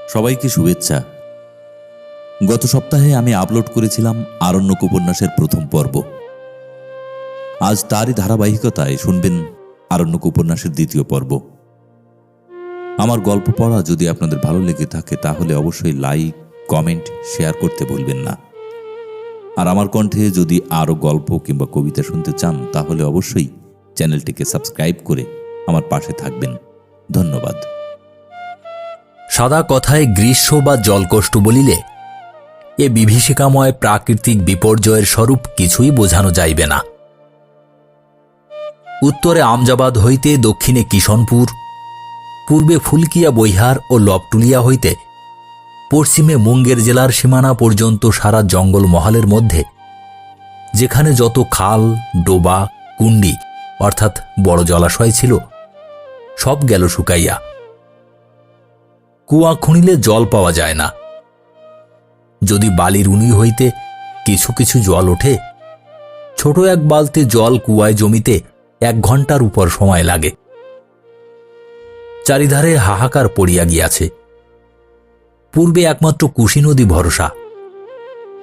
সবাইকে শুভেচ্ছা। গত সপ্তাহে আমি আপলোড করেছিলাম আরণ্যক উপন্যাসের প্রথম পর্ব। আজ তারই ধারাবাহিকতায় শুনবেন আরণ্যক উপন্যাসের দ্বিতীয় পর্ব। আমার গল্প পড়া যদি আপনাদের ভালো লেগে থাকে তাহলে অবশ্যই লাইক, কমেন্ট, শেয়ার করতে ভুলবেন না। আর আমার কণ্ঠে যদি আরও গল্প কিংবা কবিতা শুনতে চান তাহলে অবশ্যই চ্যানেলটিকে সাবস্ক্রাইব করে আমার পাশে থাকবেন। ধন্যবাদ। সাদা কথায় গ্রীষ্ম বা জলকষ্ট বলিলে এ বিভীষিকাময় প্রাকৃতিক বিপর্যয়ের স্বরূপ কিছুই বোঝানো যাইবে না। উত্তরে আমজাবাদ হইতে দক্ষিণে কিষণপুর, পূর্বে ফুলকিয়া বৈহার ও লবটুলিয়া হইতে পশ্চিমে মুঙ্গের জেলার সীমানা পর্যন্ত সারা জঙ্গল মহলের মধ্যে যেখানে যত খাল, ডোবা, কুণ্ডি অর্থাৎ বড় জলাশয় ছিল সব গেল শুকাইয়া। কুয়া খুঁড়িলে জল পাওয়া যায় না। যদি বালির উনি হইতে কিছু কিছু জল ওঠে, ছোট এক বালতি জল কুয়ায় জমিতে 1 ঘণ্টার উপর সময় লাগে। চারিধারে হাহাকার পড়িয়া গিয়াছে। পূর্বে একমাত্র কুশি নদী ভরসা।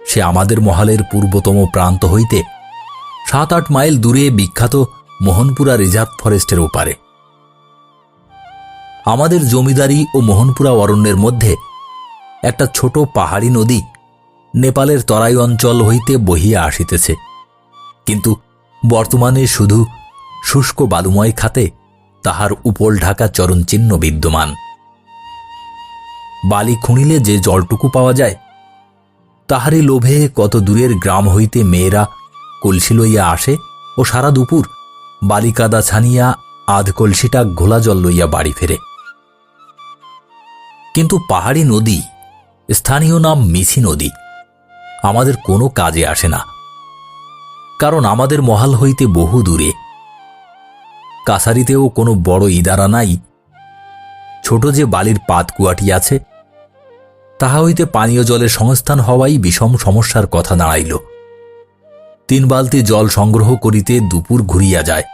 সে আমাদের মহলের পূর্বতম প্রান্ত হইতে 7-8 মাইল দূরে বিখ্যাত মোহনপুরা রিজার্ভ ফরেস্টের ওপারে। আমাদের জমিদারি ও মোহনপুরা অরণ্যের মধ্যে একটা ছোট পাহাড়ি নদী নেপালের তরাই অঞ্চল হইতে বহিয়া আসিতেছে, কিন্তু বর্তমানে শুধু শুষ্ক বালুময় খাতে তাহার উপল ঢাকা চরণচিহ্ন বিদ্যমান। বালি খুঁড়িলে যে জলটুকু পাওয়া যায় তাহারই লোভে কত দূরের গ্রাম হইতে মেয়েরা কলসি লইয়া আসে ও সারা দুপুর বালিকাদা ছানিয়া আধ কলসিটা ঘোলা জল লইয়া বাড়ি ফেরে। কিন্তু পাহাড়ি নদী, স্থানীয় নাম মিছি নদী, আমাদের কোনো কাজে আসে না, কারণ আমাদের মহাল হইতে বহু দূরে। কাছারিতেও কোনো বড় ইদারা নাই। ছোট যে বালির পাতকুয়াটি আছে তাহা হইতে পানীয় জলের সংস্থান হওয়াই বিষম সমস্যার কথা দাঁড়াইল। 3 বালতি জল সংগ্রহ করিতে দুপুর ঘুরিয়া যায়।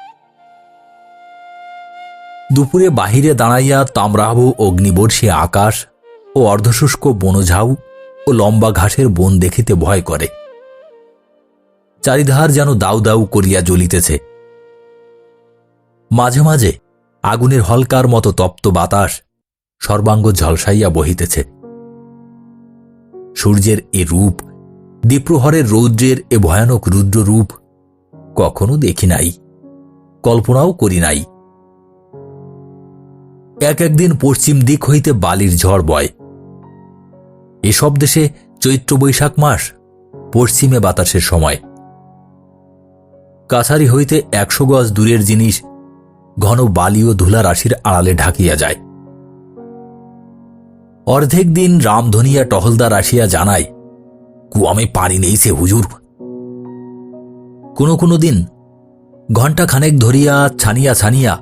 দুপুরে বাহিরে দাঁড়াইয়া তাম্রাভ অগ্নিবর্ষী আকাশ ও অর্ধশুষ্ক বনঝাউ ও লম্বা ঘাসের বন দেখিতে ভয় করে। চারিধার যেন দাউ দাউ করিয়া জ্বলিতেছে। মাঝে মাঝে আগুনের হলকার মতো তপ্ত বাতাস সর্বাঙ্গ ঝলসাইয়া বহিতেছে। সূর্যের এ রূপ, দ্বিপ্রহরের রৌদ্রের এ ভয়ানক রুদ্র রূপ কখনো দেখি নাই, কল্পনাও করি নাই। একদিন পশ্চিম দিক হইতে বালির ঝড় বয়। এসব দেশে চৈত্র বৈশাখ মাস পশ্চিমে বাতাসের সময়। কাছারি হইতে 100 গজ দূরের জিনিস ঘন বালি ও ধুলা রাশির আড়ালে ঢাকিয়া যায়। অর্ধেক দিন রামধনিয়া টহলদার আসিয়া জানায়, কুয়ামে পানি নেইছে হুজুর। কোনো দিন ঘণ্টা খানেক ধরিয়া ছানিয়া ছানিয়া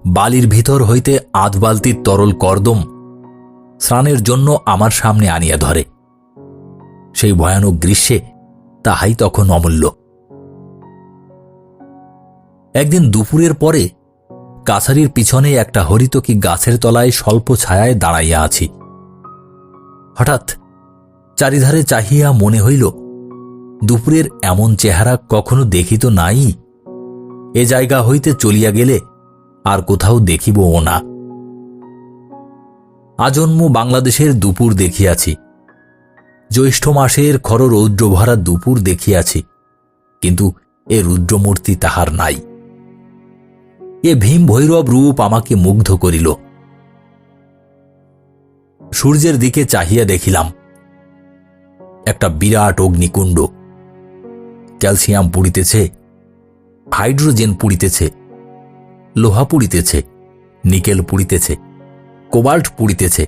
বালির ভিতর হইতে আধ বালতির তরল কর্দম স্নানের জন্য আমার সামনে আনিয়া ধরে। সেই ভয়ানক গ্রীষ্মে তাহাই তখন অমূল্য। একদিন দুপুরের পরে কাছারির পিছনে একটা হরিতকি গাছের তলায় স্বল্প ছায়ায় দাঁড়াইয়া আছি। হঠাৎ চারিধারে চাহিয়া মনে হইল, দুপুরের এমন চেহারা কখনো দেখিত নাই। এ জায়গা হইতে চলিয়া গেলে আর কোথাও দেখিবও না। আজন্ম বাংলাদেশের দুপুর দেখিয়াছি, জ্যৈষ্ঠ মাসের খর রৌদ্রভরা দুপুর দেখিয়াছি, কিন্তু এ রুদ্রমূর্তি তাহার নাই। এ ভীম ভৈরব রূপ আমাকে মুগ্ধ করিল। সূর্যের দিকে চাহিয়া দেখিলাম একটা বিরাট অগ্নিকুণ্ড। ক্যালসিয়াম পুড়িতেছে, হাইড্রোজেন পুড়িতেছে, লোহা পুড়িতেছে, নিকেল পুড়িতেছে, কোবাল্ট পুড়িতেছে।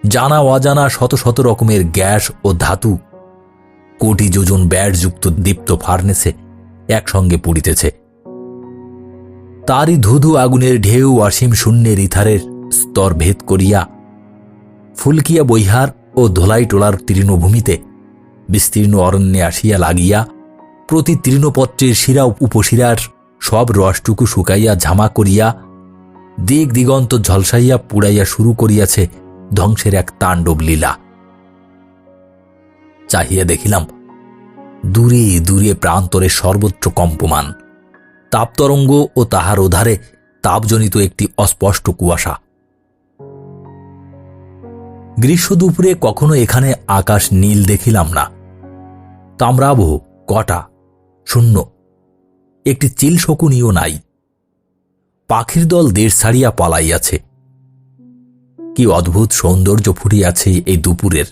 জানা অজানা শত শত রকমের গ্যাস ও ধাতু কোটি যোজন ব্যাটযুক্ত দীপ্ত ফার্নেসে একসঙ্গে পুড়িতেছে। তারই ধুধু আগুনের ঢেউ অসীম শূন্যের ইথারের স্তর ভেদ করিয়া ফুলকিয়া বৈহার ও ধোলাই টোলার তৃণভূমিতে বিস্তীর্ণ অরণ্যে আসিয়া লাগিয়া প্রতি তৃণপত্রের শিরা উপশিরার সব রসটুকু শুকাইয়া ঝামা করিয়া দিক দিগন্ত ঝলসাইয়া পুড়াইয়া শুরু করিয়াছে ধ্বংসের এক তাণ্ডব লীলা। চাহিয়া দেখিলাম দূরে দূরে প্রান্তরে সর্বত্র কম্পমান তাপতরঙ্গ ও তাহার ওধারে তাপজনিত একটি অস্পষ্ট কুয়াশা। গ্রীষ্ম দুপুরে কখনো এখানে আকাশ নীল দেখিলাম না। তাম্রাবহ কটা, শূন্য, একটি চিল শকুনিও নাই। পাখির দল দেশ ছাড়িয়া পালাইয়াছে। কি অদ্ভুত সৌন্দর্য ফুটিয়াছে এই দুপুরের।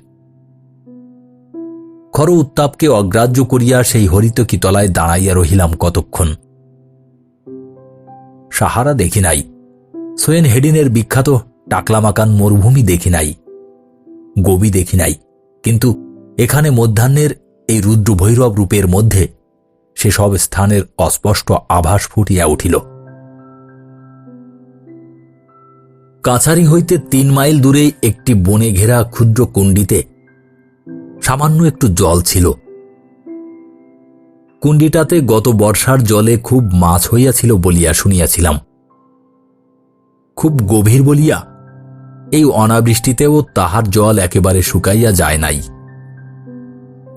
খর উত্তাপকে অগ্রাহ্য করিয়া সেই হরিতকি তলায় দাঁড়াইয়া রহিলাম কতক্ষণ। সাহারা দেখি নাই, সোয়েন হেডিনের বিখ্যাত টাকলামাকান মরুভূমি দেখি নাই, গোবি দেখি নাই, কিন্তু এখানে মধ্যাহ্নের এই রুদ্র ভৈরব রূপের মধ্যে সেসব স্থানের অস্পষ্ট আভাস ফুটিয়া উঠিল। কাছারি হইতে 3 মাইল দূরে একটি বনে ঘেরা ক্ষুদ্র কুণ্ডিতে সামান্য একটু জল ছিল। কুণ্ডিটাতে গত বর্ষার জলে খুব মাছ হইয়াছিল বলিয়া শুনিয়াছিলাম। খুব গভীর বলিয়া এই অনাবৃষ্টিতেও তাহার জল একেবারে শুকাইয়া যায় নাই।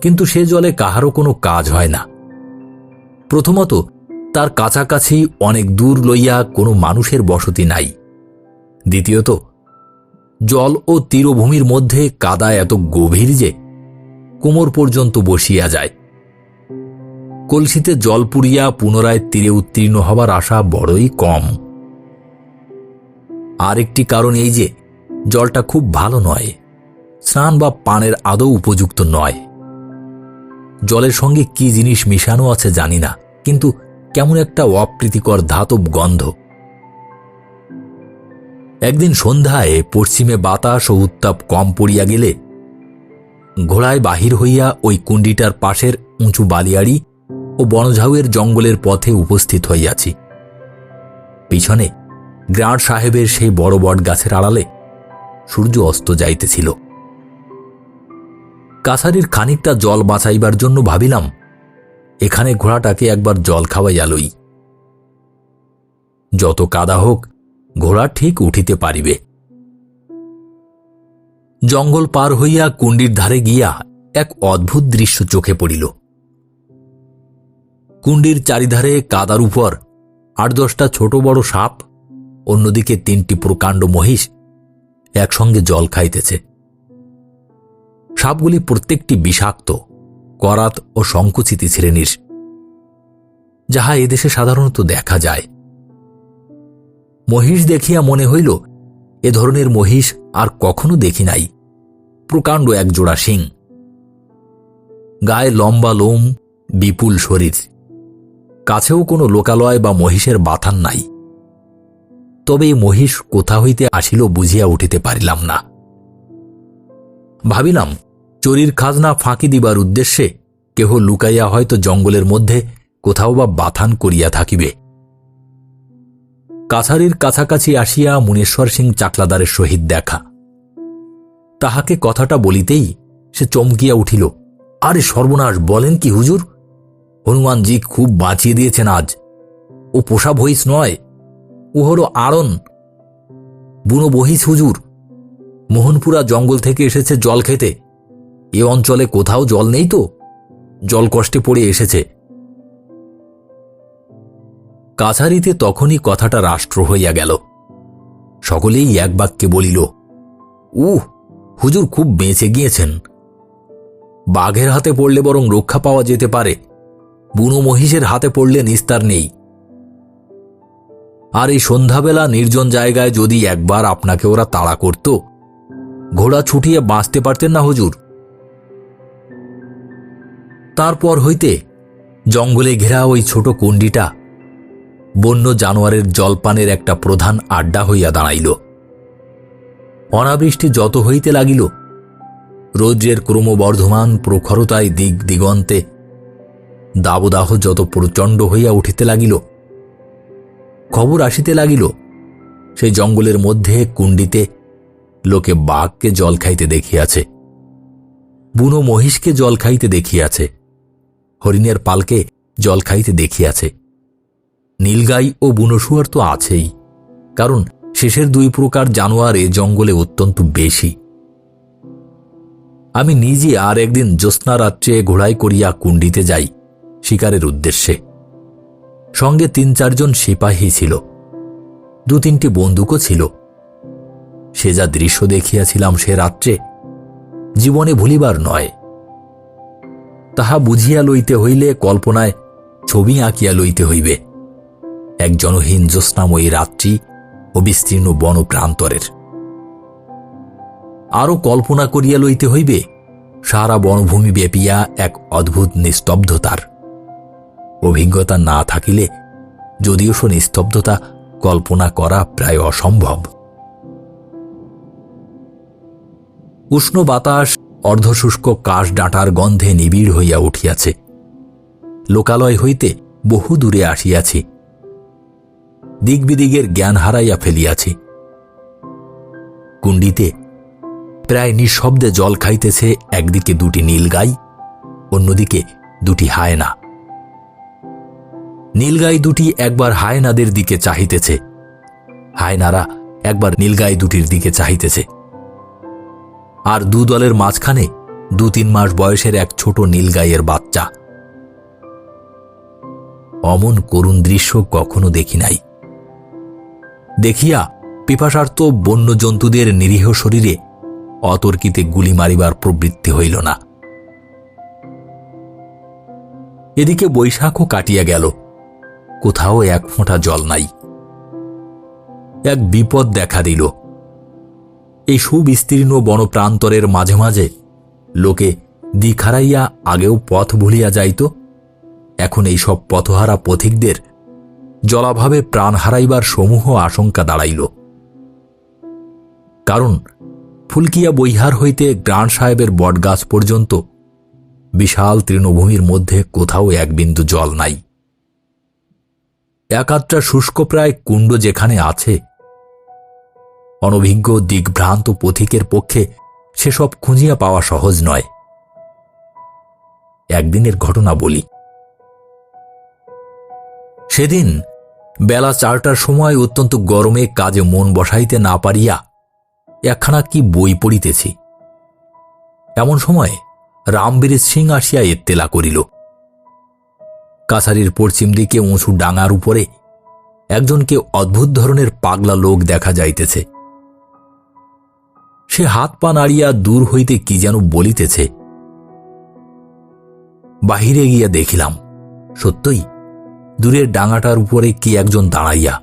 কিন্তু সে জলে কাহারও কোনো কাজ হয় না। প্রথমত তার কাছাকাছি অনেক দূর লইয়া কোনো মানুষের বসতি নাই। দ্বিতীয়ত জল ও তীরভূমির মধ্যে কাদা এত গভীর যে কোমর পর্যন্ত বসিয়া যায়। কলসিতে জল পুড়িয়া পুনরায় তীরে উত্তীর্ণ হবার আশা বড়ই কম। আরেকটি কারণ এই যে জলটা খুব ভালো নয়, স্নান বা পানের আদৌ উপযুক্ত নয়। জলের সঙ্গে কি জিনিস মিশানো আছে জানি না, কিন্তু কেমন একটা অপ্রীতিকর ধাতব গন্ধ। একদিন সন্ধ্যায় পশ্চিমে বাতাস ও উত্তাপ কম পড়িয়া গেলে ঘোড়ায় বাহির হইয়া ওই কুণ্ডিটার পাশের উঁচু বালিয়াড়ি ও বনঝাউয়ের জঙ্গলের পথে উপস্থিত হইয়াছি। পিছনে গ্রাঁট সাহেবের সেই বড় বট গাছের আড়ালে সূর্য অস্ত যাইতেছিল। কাছারির খানিকটা জল বাঁচাইবার জন্য ভাবিলাম এখানে ঘোড়াটাকে একবার জল খাওয়াইয়া লই। যত কাদা হোক ঘোড়া ঠিক উঠিতে পারিবে। জঙ্গল পার হইয়া কুণ্ডির ধারে গিয়া এক অদ্ভুত দৃশ্য চোখে পড়িল। কুণ্ডির চারিধারে কাদার উপর 8-10টা ছোট বড় সাপ, অন্যদিকে 3টি প্রকাণ্ড মহিষ একসঙ্গে জল খাইতেছে। সাপগুলি প্রত্যেকটি বিষাক্ত, করাত ও সংকুচিত শ্রেণীর, যাহা এদেশে সাধারণত দেখা যায়। মহিষ দেখিয়া মনে হইল এ ধরনের মহিষ আর কখনো দেখি নাই। প্রকাণ্ড এক জোড়া শিং, গায়ে লম্বা লোম, বিপুল শরীর, কাছেও কোনো লোকালয় বা মহিষের বাথান নাই। তবে এই মহিষ কোথা হইতে আসিল বুঝিয়া উঠিতে পারিলাম না। ভাবিলাম চোরির খাজনা ফাঁকি দিবার উদ্দেশ্যে কেহ লুকাইয়া হয়তো জঙ্গলের মধ্যে কোথাও বা বাথান করিয়া থাকিবে। কাছারির কাছাকাছি আসিয়া মুনেশ্বর সিং চাকলাদারের সহিত দেখা। তাহাকে কথাটা বলিতেই সে চমকিয়া উঠিল। আরে সর্বনাশ, বলেন কি হুজুর? হনুমানজি খুব বাঁচিয়ে দিয়েছেন আজ। ও পোষা ভহিস নয়, ও হল আড়ন, বুনো বহিস হুজুর। মোহনপুরা জঙ্গল থেকে এসেছে জল খেতে। এ অঞ্চলে কোথাও জল নেই তো, জল কষ্টে পড়ে এসেছে। কাছারিতে তখনই কথাটা রাষ্ট্র হইয়া গেল। সকলেই এক বাক্যে বলিল, হুজুর খুব বেঁচে গিয়েছেন। বাঘের হাতে পড়লে বরং রক্ষা পাওয়া যেতে পারে, বুনো মহিষের হাতে পড়লে নিস্তার নেই। আর এই সন্ধ্যাবেলা নির্জন জায়গায় যদি একবার আপনাকে ওরা তাড়া করত, ঘোড়া ছুটিয়ে বাঁচতে পারতেন না হুজুর। তারপর হইতে জঙ্গলে ঘেরা ওই ছোট কুণ্ডিটা বন্য জানোয়ারের জলপানের একটা প্রধান আড্ডা হইয়া দাঁড়াইল। অনাবৃষ্টি যত হইতে লাগিল, রৌদ্রের ক্রমবর্ধমান প্রখরতায় দিক দিগন্তে দাবদাহ যত প্রচণ্ড হইয়া উঠিতে লাগিল, খবর আসিতে লাগিল সেই জঙ্গলের মধ্যে কুণ্ডিতে লোকে বাঘকে জল খাইতে দেখিয়াছে, বুনো মহিষকে জল খাইতে দেখিয়াছে, হরিণের পালকে জল খাইতে দেখিয়াছে। নীলগাই ও বুনো শুয়ার তো আছেই, কারণ শেষের 2 প্রকার জানোয়ার এ জঙ্গলে অত্যন্ত বেশি। আমি নিজে আর একদিন জ্যোৎস্না রাত্রে ঘোড়ায় করিয়া কুণ্ডিতে যাই শিকারের উদ্দেশ্যে। সঙ্গে 3-4 জন সিপাহী ছিল, 2-3টি বন্দুকও ছিল। সে যা দৃশ্য দেখিয়াছিলাম সে রাত্রে জীবনে ভুলিবার নয়। তাহা বুঝিয়া লইতে হইলে কল্পনায় ছবি আঁকিয়া লইতে হইবে এক জনহীন জ্যোৎস্নাময়ী রাত্রি ও বিস্তীর্ণ বন প্রান্তরের। আরও কল্পনা করিয়া লইতে হইবে সারা বনভূমি ব্যাপিয়া এক অদ্ভুত নিস্তব্ধতার। অভিজ্ঞতা না থাকিলে যদিও সে নিস্তব্ধতা কল্পনা করা প্রায় অসম্ভব। উষ্ণ বাতাস অর্ধশুষ্ক কাশ ডাঁটার গন্ধে নিবিড় হইয়া উঠিয়াছে। লোকালয় হইতে বহু দূরে আসিয়াছি, দিগবিদিগের জ্ঞান হারাইয়া ফেলিয়াছি। কুণ্ডিতে প্রায় নিঃশব্দে জল খাইতেছে একদিকে 2টি নীলগাই, অন্যদিকে 2টি হায়না। নীলগাই 2টি একবার হায়নাদের দিকে চাহিতেছে, হায়নারা একবার নীলগাই 2টির দিকে চাহিতেছে। আর 2 দলের মাঝখানে 2-3 মাস বয়সের এক ছোট নীলগাইয়ের বাচ্চা। অমন করুণ দৃশ্য কখনো দেখি নাই। দেখিয়া পিপাসার্ত বন্য জন্তুদের নিরীহ শরীরে অতর্কিতে গুলি মারিবার প্রবৃত্তি হইল না। এদিকে বৈশাখও কাটিয়া গেল, কোথাও এক ফোঁটা জল নাই। এক বিপদ দেখা দিল। এই সুবিস্তীর্ণ বনপ্রান্তরের মাঝে মাঝে লোকে দিক হারাইয়া আগেও পথ ভুলিয়া যাইত। এখন এই সব পথহারা পথিকদের জলাভাবে প্রাণ হারাইবার সমূহ আশঙ্কা দাঁড়াইল। কারণ ফুলকিয়া বৈহার হইতে গ্রান্ট সাহেবের বটগাছ পর্যন্ত বিশাল তৃণভূমির মধ্যে কোথাও এক বিন্দু জল নাই। একাত্রা শুষ্কপ্রায় কুণ্ড যেখানে আছে, অনভিজ্ঞ দিগ্ভ্রান্ত পথিকের পক্ষে সেসব খুঁজিয়া পাওয়া সহজ নয়। একদিনের ঘটনা বলি। সেদিন বেলা 4টার সময় অত্যন্ত গরমে কাজে মন বসাইতে না পারিয়া একখানা কি বই পড়িতেছি। এমন সময় রামবীর সিং আসিয়া এত্তেলা করিল। কাছারির পশ্চিম দিকে উঁচু ডাঙার উপরে একজনকে অদ্ভুত ধরনের পাগলা লোক দেখা যাইতেছে। সে হাত পা নাড়িয়া দূর হইতে কি যেন বলিতেছে। বাহিরে গিয়া দেখিলাম সত্যই দূরের ডাঙাটার উপরে কি একজন দাঁড়াইয়া।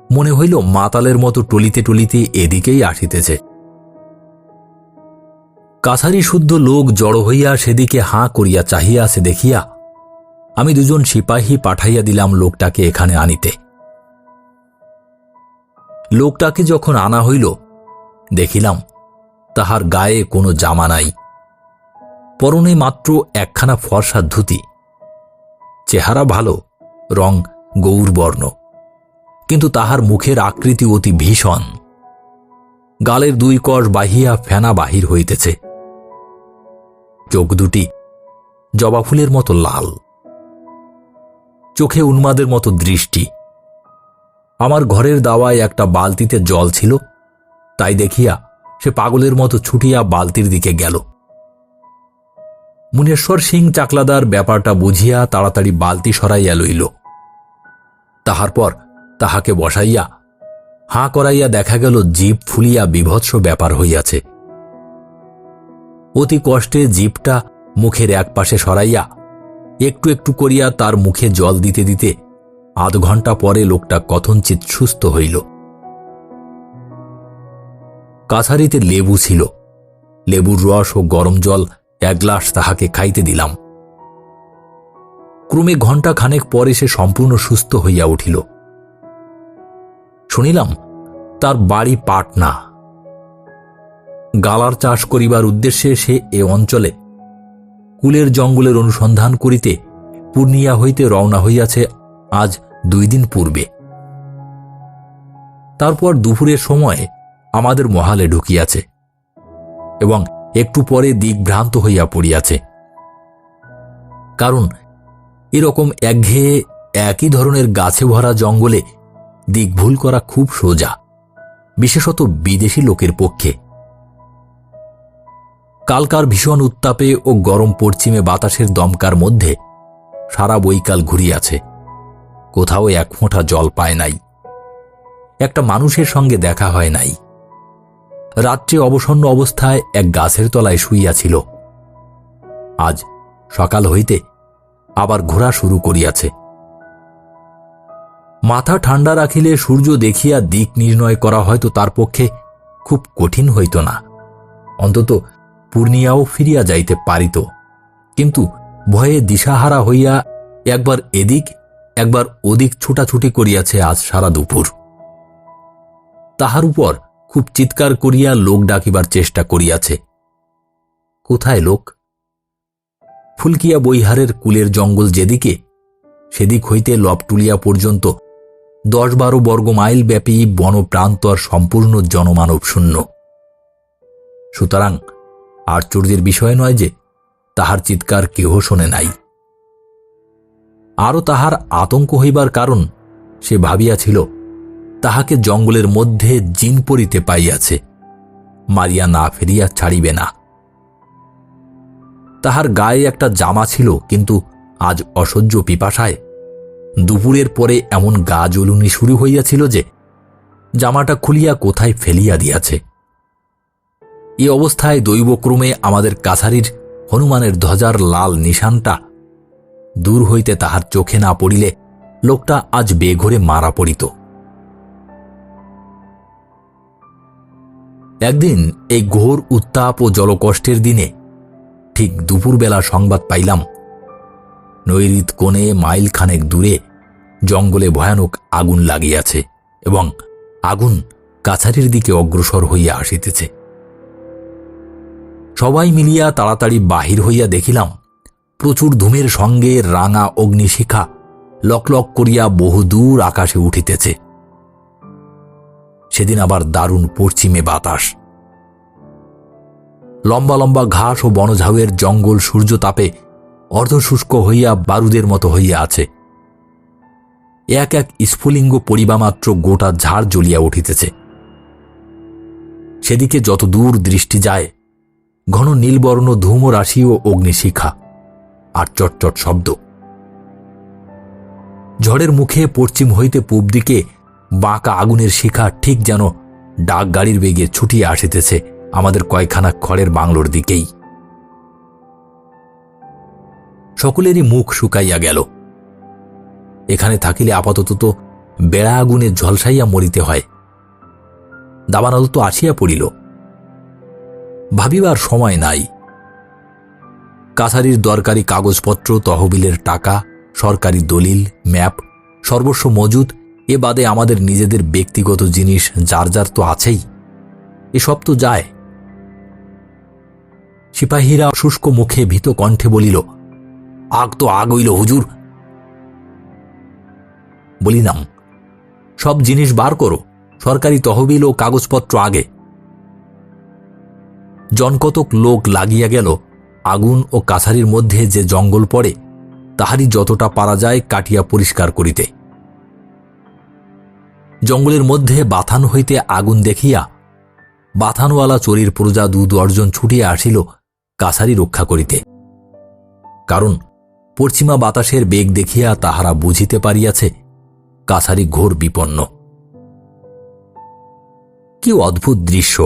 মনে হইল মাতালের মতো টলিতে টলিতে এদিকেই আসিতেছে। কাছারি শুদ্ধ লোক জড়ো হইয়া সেদিকে হাঁ করিয়া চাহিয়া আছে দেখিয়া আমি 2 জন সিপাহী পাঠাইয়া দিলাম লোকটাকে এখানে আনিতে। লোকটাকে যখন আনা হইল দেখিলাম তাহার গায়ে কোনো জামা নাই, পরনে মাত্র একখানা ফর্সা ধুতি। চেহারা ভালো, রং গৌরবর্ণ, কিন্তু তাহার মুখের আকৃতি অতি ভীষণ। গালের 2 কষ বাহিয়া ফেনা বাহির হইতেছে। চোখ দুটি জবা ফুলের মতো লাল, চোখে উন্মাদের মতো দৃষ্টি। আমার ঘরের দাওয়ায় একটা বালতিতে জল ছিল, তাই দেখিয়া সে পাগলের মতো ছুটিয়া বালতির দিকে গেল। মুনেশ্বর সিং চাকলাদার ব্যাপারটা বুঝিয়া তাড়াতাড়ি বালতি সরাইয়া লইল। তাহার পর তাহাকে বসাইয়া হাঁ করাইয়া দেখা গেল জিভ ফুলিয়া বিভৎস ব্যাপার হইয়াছে। অতি কষ্টে জিভটা মুখের এক পাশে সরাইয়া একটু একটু করিয়া তার মুখে জল দিতে দিতে আধ ঘণ্টা পরে লোকটা কথঞ্চিৎ সুস্থ হইল। কাছারিতে লেবু ছিল, লেবুর রস ও গরম জল 1 গ্লাস তাহাকে খাইতে দিলাম। ক্রমে ঘণ্টা খানেক পরে সে সম্পূর্ণ সুস্থ হইয়া উঠিল। শুনিলাম তার বাড়ি পাটনা। গালার চাষ করিবার উদ্দেশ্যে সে এ অঞ্চলে কুলের জঙ্গলের অনুসন্ধান করিতে পূর্ণিয়া হইতে রওনা হইয়াছে আজ 2 দিন পূর্বে। তারপর দুপুরের সময় আমাদের মহালে ঢুকিয়াছে এবং একটু পরে দিগ্ভ্রান্ত হইয়া পড়িয়াছে। কারণ এরকম একঘেয়ে একই ধরনের গাছে ভরা জঙ্গলে দিক ভুল করা খুব সোজা, বিশেষত বিদেশি লোকের পক্ষে। কালকার ভীষণ উত্তাপে ও গরম পশ্চিমে বাতাসের দমকার মধ্যে সারা বৈকাল ঘুরিয়াছে, কোথাও এক ফোঁটা জল পায় নাই, একটা মানুষের সঙ্গে দেখা হয় নাই। রাত্রে অবসন্ন অবস্থায় এক গাছের তলায় শুইয়াছিল। আজ সকাল হইতে আবার ঘোরা শুরু করিয়াছে। মাথা ঠান্ডা রাখিলে সূর্য দেখিয়া দিক নির্ণয় করা হয়তো তার পক্ষে খুব কঠিন হইত না, অন্তত পূর্ণিয়াও ফিরিয়া যাইতে পারিত। কিন্তু ভয়ে দিশাহারা হইয়া একবার এদিক একবার ওদিক ছুটাছুটি করিয়াছে আজ সারা দুপুর। তাহার উপর খুব চিৎকার করিয়া লোক ডাকিবার চেষ্টা করিয়াছে। কোথায় লোক? ফুলকিয়া বৈহারের কুলের জঙ্গল যেদিকে, সেদিক হইতে লবটুলিয়া পর্যন্ত 10-12 বর্গ মাইল ব্যাপী বনপ্রান্তর সম্পূর্ণ জনমানব শূন্য। সুতরাং আশ্চর্যের বিষয় নয় যে তাহার চিৎকার কেহ শোনে নাই। আরও তাহার আতঙ্ক হইবার কারণ, সে ভাবিয়াছিল তাহাকে জঙ্গলের মধ্যে জিন পড়িতে পাইয়াছে, মারিয়া না ফেরিয়া ছাড়িবে না। তাহার গায়ে একটা জামা ছিল, কিন্তু আজ অসহ্য পিপাসায় দুপুরের পরে এমন গা জ্বলুনি শুরু হইয়াছিল যে জামাটা খুলিয়া কোথায় ফেলিয়া দিয়াছে। এ অবস্থায় দৈবক্রমে আমাদের কাছারির হনুমানের ধ্বজার লাল নিশানটা দূর হইতে তাহার চোখে না পড়িলে লোকটা আজ বেঘরে মারা পড়িত। একদিন এই ঘোর উত্তাপ ও জলকষ্টের দিনে ঠিক দুপুরবেলা সংবাদ পাইলাম, নৈরিত কোণে মাইল খানেক দূরে জঙ্গলে ভয়ানক আগুন লাগিয়াছে এবং আগুন কাছারির দিকে অগ্রসর হইয়া আসিতেছে। সবাই মিলিয়া তাড়াতাড়ি বাহির হইয়া দেখিলাম, প্রচুর ধূমের সঙ্গে রাঙা অগ্নিশিখা লকলক করিয়া বহুদূর আকাশে উঠিতেছে। সেদিন আবার দারুণ পশ্চিমে বাতাস। লম্বা লম্বা ঘাস ও বনঝাউয়ের জঙ্গল সূর্যতাপে অর্ধশুষ্ক হইয়া বারুদের মতো হইয়া আছে। এক এক স্ফুলিঙ্গ পরিবামাত্র গোটা ঝাড় জ্বলিয়া উঠিতেছে। সেদিকে যত দূর দৃষ্টি যায়, ঘন নীলবর্ণ ধূমরাশি ও অগ্নিশিখা আর চটচট শব্দ। ঝড়ের মুখে পশ্চিম হইতে পূব দিকে বাঁকা আগুনের শিখা ঠিক যেন ডাক গাড়ির বেগে ছুটিয়া আসিতেছে আমাদের কয়খানা খড়ের বাংলোর দিকেই। সকলেরই মুখ শুকাইয়া গেল। এখানে থাকিলে আপাতত তো বেড়া আগুনে ঝলসাইয়া মরিতে হয়। দাবানল তো আসিয়া পড়িল। ভাবিবার সময় নাই। কাছারির দরকারি কাগজপত্র, তহবিলের টাকা, সরকারি দলিল, ম্যাপ সর্বস্ব মজুদ, এ বাদে আমাদের নিজেদের ব্যক্তিগত জিনিস যার যার তো আছেই। এসব তো যায়। সিপাহীরা শুষ্ক মুখে ভীত কণ্ঠে বলিল, আগ তো আগ হইল হুজুর। বলিলাম, সব জিনিস বার করো, সরকারি তহবিল ও কাগজপত্র আগে। জনকতক লোক লাগিয়া গেল আগুন ও কাছারির মধ্যে যে জঙ্গল পড়ে তাহারই যতটা পারা যায় কাটিয়া পরিষ্কার করিতে। জঙ্গলের মধ্যে বাথান হইতে আগুন দেখিয়া বাথানওয়ালা চোরের প্রজা 2 জন ছুটিয়া আসিল কাছারি রক্ষা করিতে। কারণ পশ্চিমা বাতাসের বেগ দেখিয়া তাহারা বুঝিতে পারিয়াছে কাছারি ঘোর বিপন্ন। কি অদ্ভুত দৃশ্য!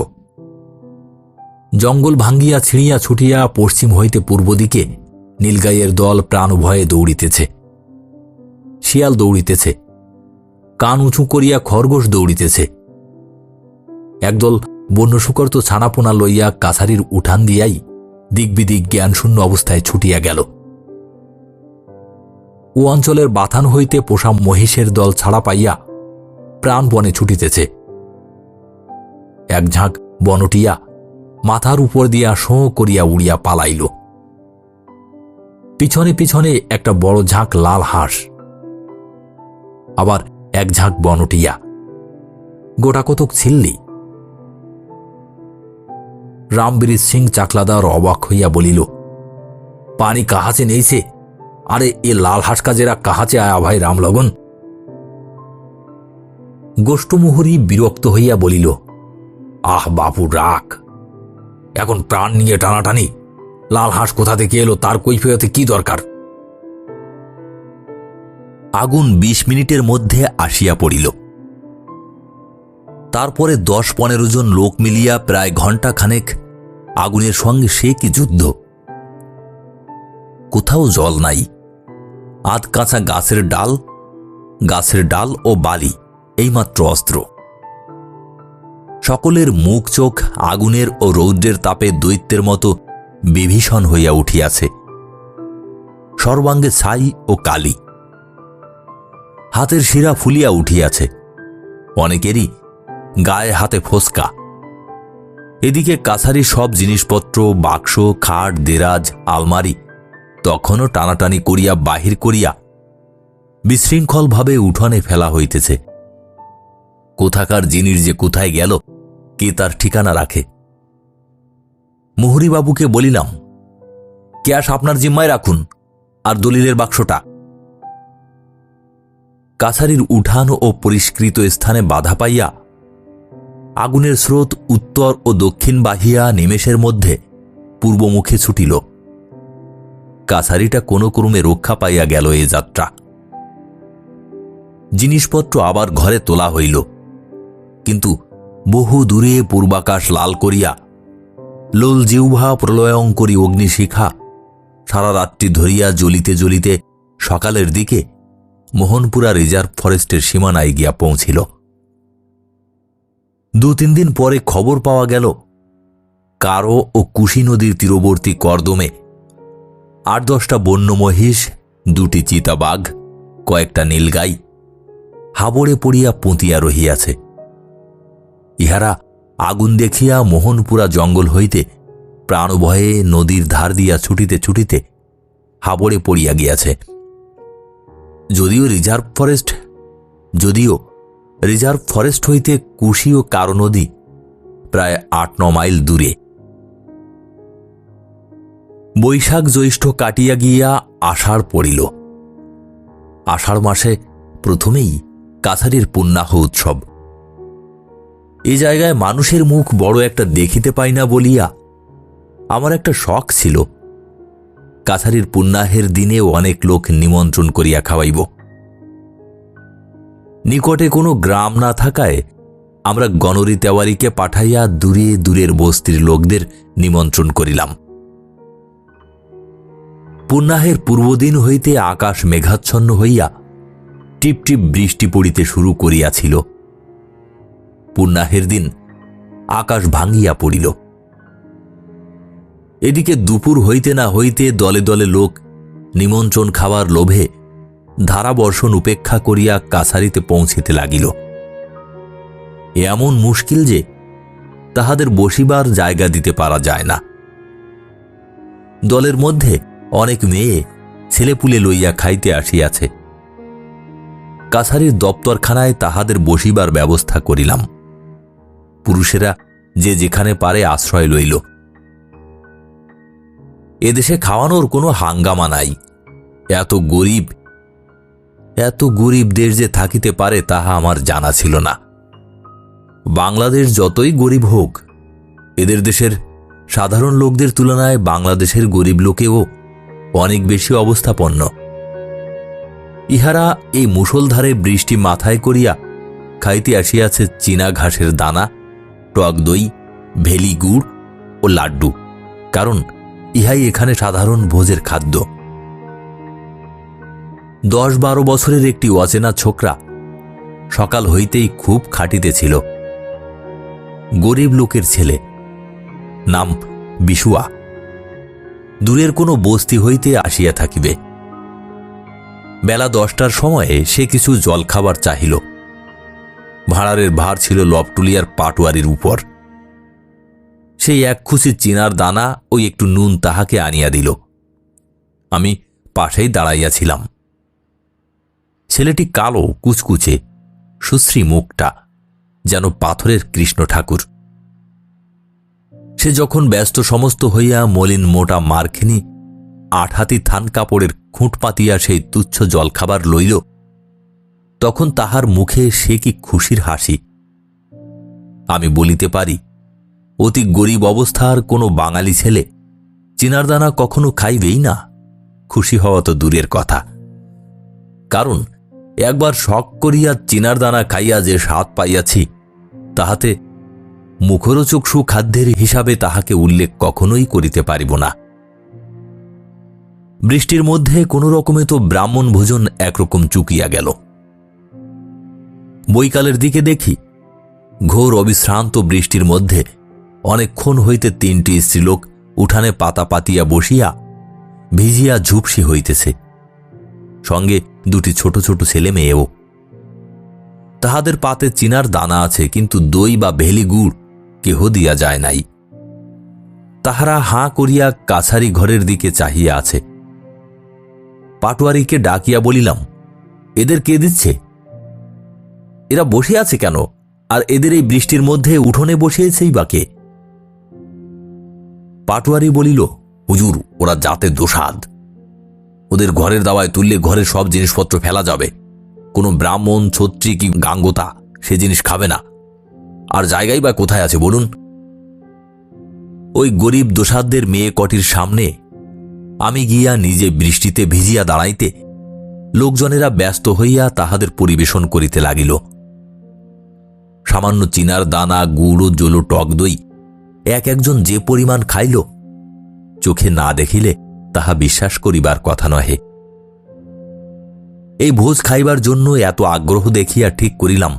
জঙ্গল ভাঙ্গিয়া ছিঁড়িয়া ছুটিয়া পশ্চিম হইতে পূর্ব দিকে নীলগাইয়ের দল প্রাণভয়ে দৌড়িতেছে। শিয়াল দৌড়িতেছে, কান উঁচু করিয়া খরগোশ দৌড়িতেছে। একদল বন্যশুকর তো ছানাপোনা লইয়া কাছারির উঠান দিয়াই দিকবিদিক জ্ঞানশূন্য অবস্থায় ছুটিয়া গেল। ও অঞ্চলের বাথান হইতে পোষা মহিষের দল ছাড়া পাইয়া প্রাণপণে ছুটিতেছে। এক ঝাঁক বনটিয়া মাথার উপর দিয়া শোঁ করিয়া উড়িয়া পালাইল। পিছনে পিছনে একটা বড় ঝাঁক লাল হাঁস, আবার এক ঝাঁক বনটিয়া, গোটাকতক ছিল্লি। রামবীর সিং চাকলাদার অবাক হইয়া বলিল, পানি কাহাচে নেইছে? আরে এ লাল হাঁস কাজেরা কাহাচে আয়া ভাই রামলগন? গোষ্ঠমোহরী বিরক্ত হইয়া বলিল, আহ বাপু রাখ, এখন প্রাণ নিয়ে টানাটানি, লাল হাঁস কোথা থেকে এলো তার কৈফিয়তে কি দরকার? আগুন ২০ মিনিটের মধ্যে আসিয়া পড়িল। তারপরে ১০-১৫ জন লোক মিলিয়া প্রায় ঘণ্টাখানেক আগুনের সঙ্গে সে কি যুদ্ধ। কোথাও জল নাই, আধ কাঁচা গাছের ডাল ও বালি এইমাত্র অস্ত্র। সকলের মুখ চোখ আগুনের ও রৌদ্রের তাপে দৈত্যের মতো বিভীষণ হইয়া উঠিয়াছে। সর্বাঙ্গে ছাই ও কালি, হাতের শিরা ফুলিয়া উঠিয়াছে, অনেকেরই গায়ে হাতে ফোসকা। এদিকে কাছারির সব জিনিসপত্র, বাক্স, খাট, দেরাজ, আলমারি তখনও টানাটানি করিয়া বাহির করিয়া বিশৃঙ্খলভাবে উঠোনে ফেলা হইতেছে। কোথাকার জিনিস যে কোথায় গেল কে তার ঠিকানা রাখে। মোহরিবাবুকে বলিলাম, ক্যাশ আপনার জিম্মায় রাখুন, আর দলিলের বাক্সটা। কাছারির উঠান ও পরিষ্কৃত স্থানে বাধা পাইয়া আগুনের স্রোত উত্তর ও দক্ষিণ বাহিয়া নিমেষের মধ্যে পূর্বমুখে ছুটিল। কাছারিটা কোনো ক্রমে রক্ষা পাইয়া গেল এ যাত্রা। জিনিসপত্র আবার ঘরে তোলা হইল, কিন্তু বহু দূরে পূর্বাকাশ লাল করিয়া লোল জিহ্বা প্রলয়ঙ্করী অগ্নিশিখা সারা রাত্রি ধরিয়া জ্বলিতে জ্বলিতে সকালের দিকে মোহনপুরা রিজার্ভ ফরেস্টের সীমানায় গিয়া পৌঁছিল। ২-৩ দিন পরে খবর পাওয়া গেল, কারো ও কুশি নদীর তীরবর্তী কর্দমে ৮-১০টা বন্য মহিষ, ২টি চিতাবাঘ, কয়েকটা নীলগাই হাবড়ে পড়িয়া পুঁতিয়া রহিয়াছে। ইহারা আগুন দেখিয়া মোহনপুরা জঙ্গল হইতে প্রাণভয়ে নদীর ধার দিয়া ছুটিতে ছুটিতে হাবড়ে পড়িয়া গিয়াছে। যদিও রিজার্ভ ফরেস্ট হইতে কুশি ও কারো নদী প্রায় ৮-৯ মাইল দূরে। বৈশাখ জ্যৈষ্ঠ কাটিয়া গিয়া আষাঢ় পড়িল। আষাঢ় মাসে প্রথমেই কাছারির পুণ্যাহ উৎসব। এ জায়গায় মানুষের মুখ বড় একটা দেখিতে পাই না বলিয়া আমার একটা শখ ছিল, কাছারির পুণ্যাহের দিনে অনেক লোক নিমন্ত্রণ করিয়া খাওয়াইব। নিকটে কোনো গ্রাম না থাকায় আমরা গণরি তেওয়ারিকে পাঠাইয়া দূরে দূরের বস্তির লোকদের নিমন্ত্রণ করিলাম। পুণ্যাহের পূর্বদিন হইতে আকাশ মেঘাচ্ছন্ন হইয়া টিপটিপ বৃষ্টি পড়িতে শুরু করিয়াছিল। পুণ্যাহের দিন আকাশ ভাঙিয়া পড়িল। এদিকে দুপুর হইতে না হইতে দলে দলে লোক নিমন্ত্রণ খাওয়ার লোভে ধারাবর্ষণ উপেক্ষা করিয়া কাছারিতে পৌঁছিতে লাগিল। এমন মুশকিল যে তাহাদের বসিবার জায়গা দিতে পারা যায় না। দলের মধ্যে অনেক মেয়ে ছেলেপুলে লইয়া খাইতে আসিয়াছে। কাছারির দপ্তরখানায় তাহাদের বসিবার ব্যবস্থা করিলাম। পুরুষেরা যে যেখানে পারে আশ্রয় লইল। এদেশে খাওয়ানোর কোনো হাঙ্গামা নাই। এত গরিব দেশ যে থাকিতে পারে তাহা আমার জানা ছিল না। বাংলাদেশ যতই গরিব হোক, এদের দেশের সাধারণ লোকদের তুলনায় বাংলাদেশের গরিব লোকেও অনেক বেশি অবস্থাপন্ন। ইহারা এই মুষলধারে বৃষ্টি মাথায় করিয়া খাইতে আসিয়াছে চীনা ঘাসের দানা, টক দই, ভেলি গুড় ও লাড্ডু, কারণ ইহাই এখানে সাধারণ ভোজের খাদ্য। ১০-১২ বছরের একটি অচেনা ছোকরা সকাল হইতেই খুব খাটিতেছিল। গরিব লোকের ছেলে, নাম বিশুয়া। দূরের কোনো বস্তি হইতে আসিয়া থাকিবে। বেলা ১০টার সময়ে সে কিছু জলখাবার চাহিল। ভাঁড়ারের ভার ছিল লবটুলিয়ার পাটোয়ারির উপর। সেই এক খুশি চিনার দানা ও একটু নুন তাহাকে আনিয়া দিল। আমি পাশেই দাঁড়াইয়াছিলাম। ছেলেটি কালো, কুচকুচে, সুশ্রী মুখটা যেন পাথরের কৃষ্ণ ঠাকুর। সে যখন ব্যস্ত সমস্ত হইয়া মলিন মোটা মারখানি ৮ হাতি থান কাপড়ের খুঁট পাতিয়া সেই তুচ্ছ জলখাবার লইল, তখন তাহার মুখে সে কি খুশির হাসি! আমি বলিতে পারি, অতি গরিব অবস্থার কোনো বাঙালি ছেলে চিনার দানা কখনো খাইবেই না। খুশি হওয়া তো দূরের কথা, কারণ একবার শখ করিয়া চিনার দানা খাইয়া যে স্বাদ পাইয়াছি, তাহাতে মুখরোচক সুখাদ্যের হিসাবে তাহাকে উল্লেখ কখনোই করিতে পারিব না। বৃষ্টির মধ্যে কোনো রকমে তো ব্রাহ্মণ ভোজন একরকম চুকিয়া গেল। বৈকালের দিকে দেখি, ঘোর অবিশ্রান্ত বৃষ্টির মধ্যে অনেকক্ষণ হইতে 3টি স্ত্রীলোক উঠানে পাতা পাতিয়া বসিয়া ভিজিয়া ঝুপসি হইতেছে, সঙ্গে 2টি ছোট ছোট ছেলে মেয়েও। তাহাদের পাতে চিনার দানা আছে, কিন্তু দই বা ভেলি গুড় কেহ দিয়া যায় নাই। তাহারা হাঁ করিয়া কাছারি ঘরের দিকে চাহিয়া আছে। পাটোয়ারিকে ডাকিয়া বলিলাম, এদের কে দিচ্ছে? এরা বসে আছে কেন? আর এদের এই বৃষ্টির মধ্যে উঠোনে বসিয়েছেই বা কে? পাটোয়ারি বলিল, হুজুর, ওরা জাতে দোসাদ। ওদের ঘরের দাওয়ায় তুললে ঘরের সব জিনিসপত্র ফেলা যাবে। কোনো ব্রাহ্মণ, ছত্রী কি গাঙ্গোতা সে জিনিস খাবে না। আর জায়গাই বা কোথায় আছে বলুন? ওই গরিব দোসাদদের মেয়ে কটির সামনে আমি গিয়া নিজে বৃষ্টিতে ভিজিয়া দাঁড়াইতে লোকজনেরা ব্যস্ত হইয়া তাহাদের পরিবেশন করিতে লাগিল। সামান্য চিনার দানা, গুড় ও জলো টক দই একজন যে পরিমাণ খাইল, চোখে না দেখিলে তাহা বিশ্বাস করিবার কথা নহে। এই ভোজ খাইবার জন্য এত আগ্রহ দেখিয়া ঠিক করিলাম,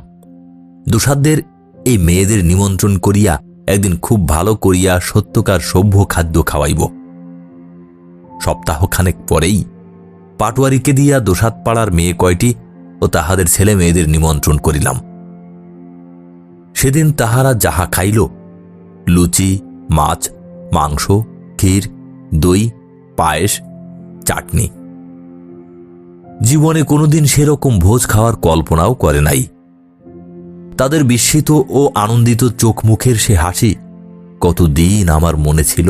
দোসাদদের এই মেয়েদের নিমন্ত্রণ করিয়া একদিন খুব ভালো করিয়া সত্যকার সভ্য খাদ্য খাওয়াইব। সপ্তাহখানেক পরেই পাটোয়ারিকে দিয়া দোসাদ পাড়ার মেয়ে কয়টি ও তাহাদের ছেলে মেয়েদের নিমন্ত্রণ করিলাম। সেদিন তাহারা যাহা খাইল, লুচি, মাছ, মাংস, ক্ষীর, দই, পায়েস, চাটনি, জীবনে কোনোদিন সেরকম ভোজ খাওয়ার কল্পনাও করে নাই। তাদের বিস্মিত ও আনন্দিত চোখ মুখের সে হাসি কতদিন আমার মনে ছিল।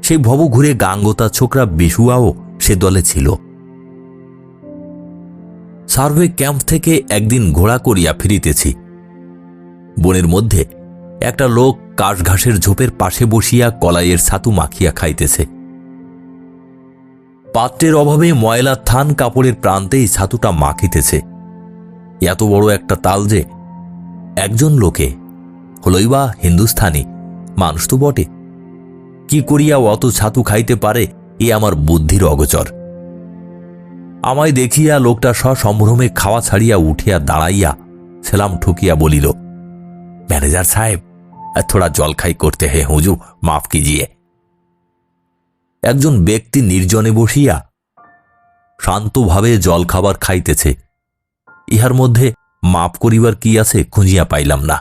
সেই ভব ঘুরে গাঙ্গোতা ছোকরা বিশুয়াও সে দলে ছিল। সার্ভে ক্যাম্প থেকে একদিন ঘোড়া করিয়া ফিরিতেছি। বনের মধ্যে একটা লোক কাশঘাসের ঝোপের পাশে বসিয়া কলাইয়ের ছাতু মাখিয়া খাইতেছে। পাত্রের অভাবে ময়লা থান কাপড়ের প্রান্তেই ছাতুটা মাখিতেছে। এত বড় একটা তাল যে একজন লোকে, হলই বা হিন্দুস্থানি মানুষ তো বটে, কি করিয়া অত ছাতু খাইতে পারে এ আমার বুদ্ধির অগোচর। আমায় দেখিয়া লোকটা সসম্ভ্রমে খাওয়া ছাড়িয়া উঠিয়া দাঁড়াইয়া সেলাম ঠুকিয়া বলিল, ম্যানেজার সাহেব, থোড়া জলখাই করতে হে হুজুর, মাফ কিজিয়ে। একজন ব্যক্তি নির্জনে বসিয়া শান্তভাবে জল খাবার খাইতেছে। ইহার মধ্যে মাপ করিবার কি আছে খুঁজিয়া পাইলাম না।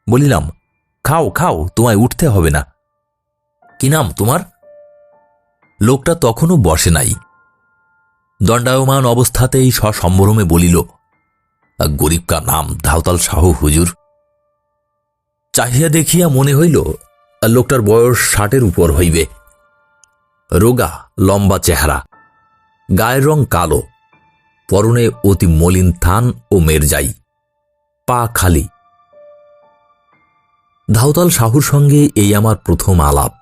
বলিলাম, খাও খাও, তোমায় উঠতে হবে না। কি নাম তোমার? লোকটা তখনও বসে নাই, দণ্ডায়মান অবস্থাতেই সসম্ভ্রমে বলিল, গরিব কা নাম ধাওতাল সাহু হুজুর। চাহিয়া দেখিয়া মনে হইল লোকটার বয়স 60-এর উপর হইবে। রোগা, লম্বা চেহারা, গায়ের রং কালো, পরনে অতি মলিন থান ও মেরজাই, পা খালি। ধাওতাল সাহুর সঙ্গে এই আমার প্রথম আলাপ।